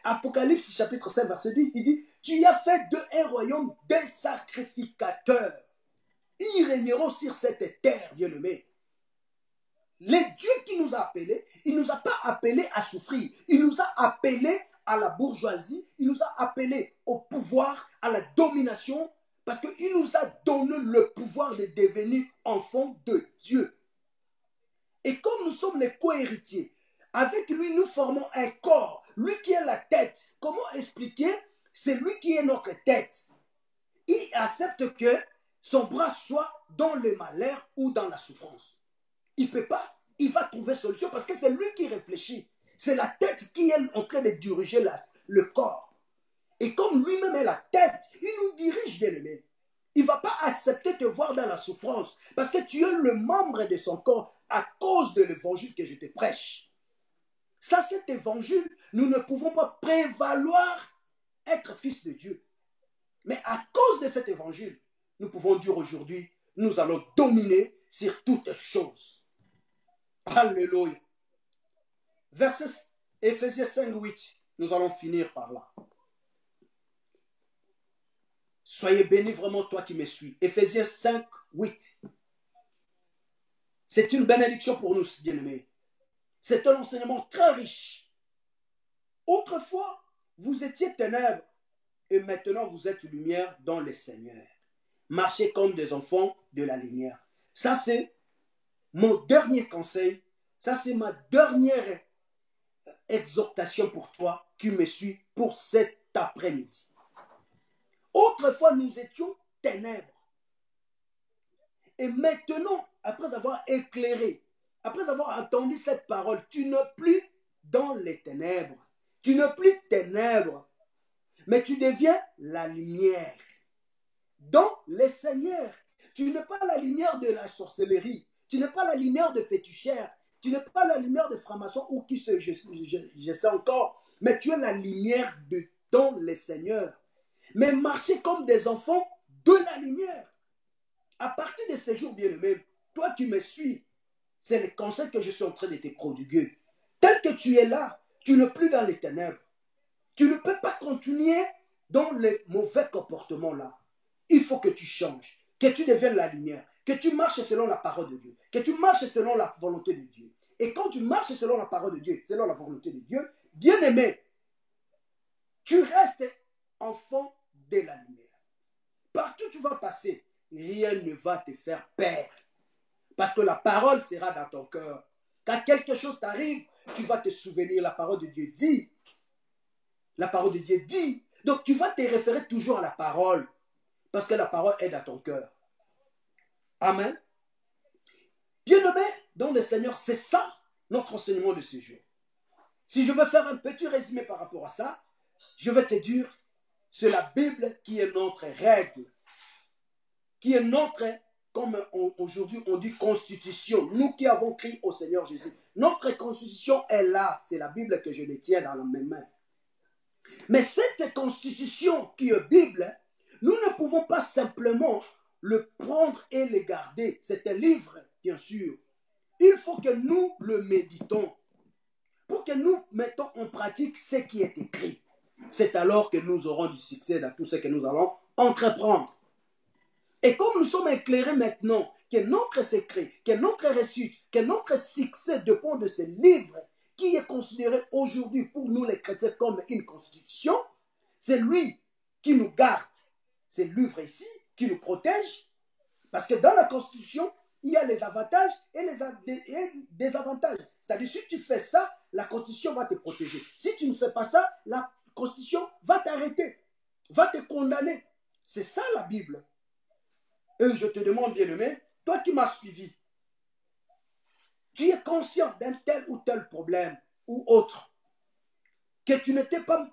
Apocalypse chapitre 5, verset 10, il dit, tu as fait un royaume d'un sacrificateur. Ils régneront sur cette terre, bien-aimés. Les dieux qui nous a appelés, il ne nous a pas appelés à souffrir. Il nous a appelés à la bourgeoisie, il nous a appelés au pouvoir, à la domination, parce qu'il nous a donné le pouvoir de devenir enfants de Dieu. Et comme nous sommes les co-héritiers, avec lui, nous formons un corps. Lui qui est la tête. Comment expliquer? C'est lui qui est notre tête. Il accepte que son bras soit dans le malheur ou dans la souffrance. Il ne peut pas. Il va trouver solution parce que c'est lui qui réfléchit. C'est la tête qui est en train de diriger le corps. Et comme lui-même est la tête, il nous dirige d'elle-même. Il ne va pas accepter de te voir dans la souffrance parce que tu es le membre de son corps à cause de l'évangile que je te prêche. Ça, cet évangile, nous ne pouvons pas prévaloir être fils de Dieu. Mais à cause de cet évangile, nous pouvons dire aujourd'hui, nous allons dominer sur toutes choses. Alléluia. Verset Éphésiens 5, 8. Nous allons finir par là. Soyez bénis vraiment toi qui me suis. Éphésiens 5, 8. C'est une bénédiction pour nous, bien-aimés. C'est un enseignement très riche. Autrefois, vous étiez ténèbres et maintenant vous êtes lumière dans le Seigneur. Marchez comme des enfants de la lumière. Ça, c'est mon dernier conseil. Ça, c'est ma dernière exhortation pour toi qui me suis pour cet après-midi. Autrefois, nous étions ténèbres. Et maintenant, après avoir éclairé, après avoir entendu cette parole, tu n'es plus dans les ténèbres. Tu n'es plus ténèbres, mais tu deviens la lumière. Dans le Seigneur, tu n'es pas la lumière de la sorcellerie. Tu n'es pas la lumière de fétichère. Tu n'es pas la lumière de franc-maçon ou qui se, je sais encore. Mais tu es la lumière dans le Seigneur. Mais marchez comme des enfants de la lumière. À partir de ces jours bien-aimés, toi qui me suis, c'est le conseil que je suis en train de te prodiguer. Tel que tu es là, tu n'es plus dans les ténèbres. Tu ne peux pas continuer dans les mauvais comportements là. Il faut que tu changes, que tu deviennes la lumière, que tu marches selon la parole de Dieu, que tu marches selon la volonté de Dieu. Et quand tu marches selon la parole de Dieu, selon la volonté de Dieu, bien-aimé, tu restes enfant de la lumière. Partout où tu vas passer, rien ne va te faire peur. Parce que la parole sera dans ton cœur. Quand quelque chose t'arrive, tu vas te souvenir, la parole de Dieu dit. La parole de Dieu dit. Donc tu vas te référer toujours à la parole. Parce que la parole est dans ton cœur. Amen. Bien-aimé dans le Seigneur, c'est ça notre enseignement de ce jour. Si je veux faire un petit résumé par rapport à ça, je vais te dire, c'est la Bible qui est notre règle, qui est notre, comme aujourd'hui on dit, constitution. Nous qui avons crié au Seigneur Jésus, notre constitution est là, c'est la Bible que je tiens dans mes mains. Mais cette constitution qui est Bible, nous ne pouvons pas simplement le prendre et le garder. C'est un livre, bien sûr. Il faut que nous le méditons pour que nous mettons en pratique ce qui est écrit. C'est alors que nous aurons du succès dans tout ce que nous allons entreprendre. Et comme nous sommes éclairés maintenant que notre secret, que notre réussite, que notre succès dépend de ce livre qui est considéré aujourd'hui pour nous les chrétiens comme une constitution, c'est lui qui nous garde. C'est le livre ici qui nous protège. Parce que dans la constitution, il y a les avantages et les désavantages. C'est-à-dire, si tu fais ça, la constitution va te protéger. Si tu ne fais pas ça, la constitution va t'arrêter, va te condamner. C'est ça la Bible. Et je te demande, bien-aimé, toi qui m'as suivi, tu es conscient d'un tel ou tel problème ou autre, que tu n'étais pas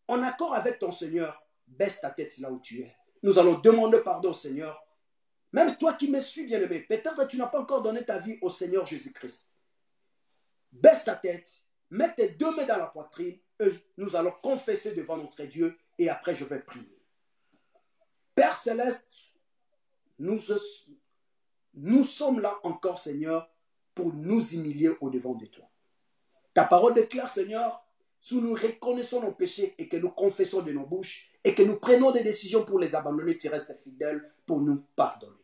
en accord avec ton Seigneur, baisse ta tête là où tu es. Nous allons demander pardon au Seigneur. Même toi qui me suis, bien-aimé, peut-être que tu n'as pas encore donné ta vie au Seigneur Jésus-Christ. Baisse ta tête, mets tes deux mains dans la poitrine et nous allons confesser devant notre Dieu et après je vais prier. Père Céleste, nous sommes là encore, Seigneur, pour nous humilier au-devant de toi. Ta parole déclare, Seigneur, si nous reconnaissons nos péchés et que nous confessons de nos bouches et que nous prenons des décisions pour les abandonner, tu restes fidèle pour nous pardonner.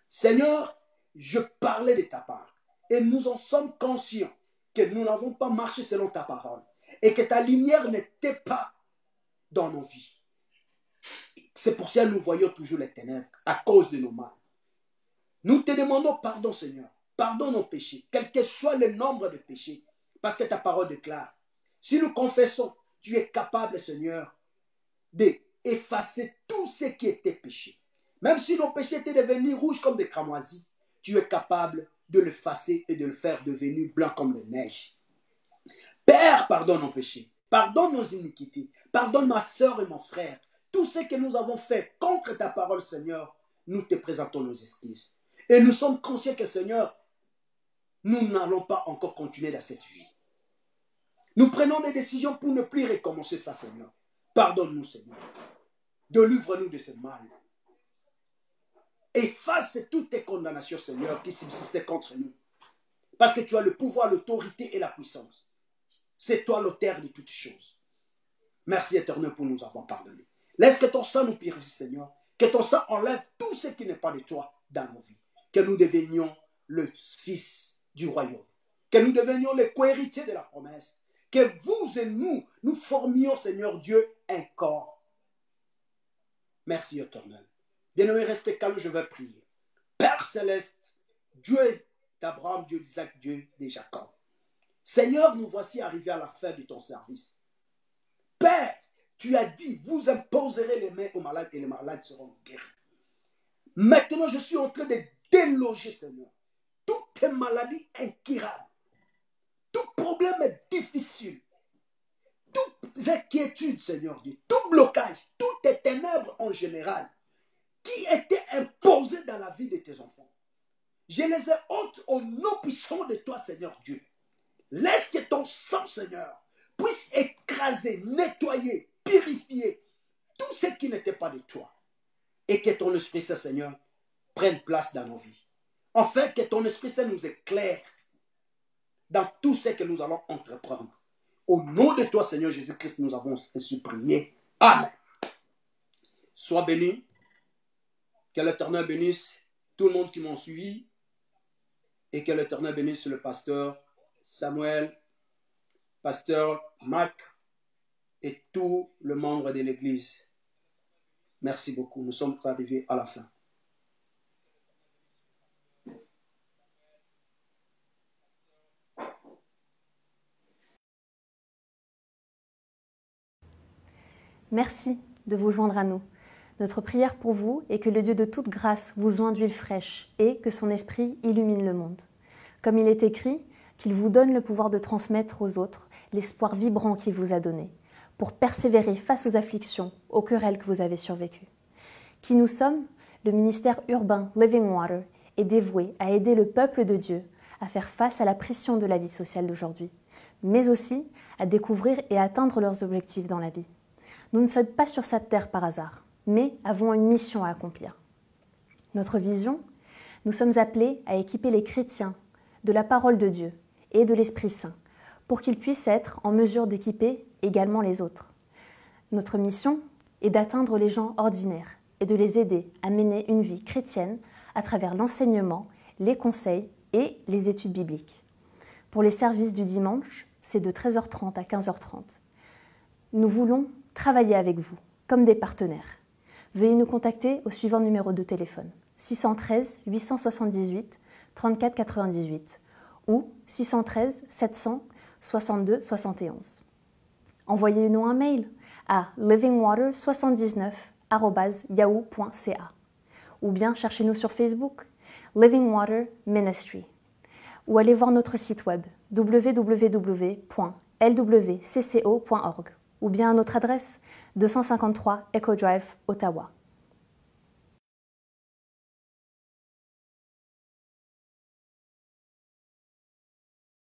Seigneur, je parlais de ta part et nous en sommes conscients que nous n'avons pas marché selon ta parole et que ta lumière n'était pas dans nos vies. C'est pour ça que nous voyons toujours les ténèbres à cause de nos mal. Nous te demandons pardon, Seigneur. Pardonne nos péchés, quel que soit le nombre de péchés, parce que ta parole déclare. Si nous confessons, tu es capable, Seigneur, d'effacer tout ce qui était péché. Même si nos péchés étaient devenus rouges comme des cramoisis, tu es capable de l'effacer et de le faire devenir blanc comme la neige. Père, pardonne nos péchés, pardonne nos iniquités, pardonne ma soeur et mon frère, tout ce que nous avons fait contre ta parole, Seigneur, nous te présentons nos excuses. Et nous sommes conscients que, Seigneur, nous n'allons pas encore continuer dans cette vie. Nous prenons des décisions pour ne plus recommencer ça, Seigneur. Pardonne-nous, Seigneur. Délivre-nous de ce mal. Efface toutes tes condamnations, Seigneur, qui subsistaient contre nous. Parce que tu as le pouvoir, l'autorité et la puissance. C'est toi l'auteur de toutes choses. Merci, Éternel, pour nous avoir pardonné. Laisse que ton sang nous purifie, Seigneur. Que ton sang enlève tout ce qui n'est pas de toi dans nos vies. Que nous devenions le fils du royaume. Que nous devenions les co-héritiers de la promesse. Que vous et nous formions, Seigneur Dieu, un corps. Merci, Éternel. Bien-aimé, restez calme, je vais prier. Père céleste, Dieu d'Abraham, Dieu d'Isaac, Dieu de Jacob. Seigneur, nous voici arrivés à la fin de ton service. Père, tu as dit, vous imposerez les mains aux malades et les malades seront guéris. Maintenant, je suis en train de déloger, Seigneur, toutes tes maladies incurables. Tout problème est difficile. Toutes inquiétudes, Seigneur Dieu, tout blocage, toutes tes ténèbres en général, qui étaient imposées dans la vie de tes enfants. Je les ai ôtes au nom puissant de toi, Seigneur Dieu. Laisse que ton sang, Seigneur, puisse écraser, nettoyer, purifier tout ce qui n'était pas de toi. Et que ton Esprit Saint, Seigneur, prenne place dans nos vies. Enfin, que ton Esprit Saint nous éclaire dans tout ce que nous allons entreprendre. Au nom de toi, Seigneur Jésus-Christ, nous avons ainsi prié. Amen. Sois béni. Que l'Éternel bénisse tout le monde qui m'ont suivi. Et que l'Éternel bénisse le pasteur Samuel, pasteur Marc et tous les membres de l'Église. Merci beaucoup. Nous sommes arrivés à la fin. Merci de vous joindre à nous. Notre prière pour vous est que le Dieu de toute grâce vous oint d'huile fraîche et que son esprit illumine le monde. Comme il est écrit, qu'il vous donne le pouvoir de transmettre aux autres l'espoir vibrant qu'il vous a donné, pour persévérer face aux afflictions, aux querelles que vous avez survécues. Qui nous sommes, le ministère urbain Living Water est dévoué à aider le peuple de Dieu à faire face à la pression de la vie sociale d'aujourd'hui, mais aussi à découvrir et atteindre leurs objectifs dans la vie. Nous ne sommes pas sur cette terre par hasard, mais avons une mission à accomplir. Notre vision, nous sommes appelés à équiper les chrétiens de la parole de Dieu et de l'Esprit Saint, pour qu'ils puissent être en mesure d'équiper également les autres. Notre mission est d'atteindre les gens ordinaires et de les aider à mener une vie chrétienne à travers l'enseignement, les conseils et les études bibliques. Pour les services du dimanche, c'est de 13h30 à 15h30. Nous voulons travailler avec vous, comme des partenaires. Veuillez nous contacter au suivant numéro de téléphone 613 878 34 98 ou 613 700 62 71. Envoyez-nous un mail à livingwater79@yahoo.ca ou bien cherchez-nous sur Facebook Living Water Ministry ou allez voir notre site web www.lwcco.org ou bien à notre adresse 253 Echo Drive, Ottawa.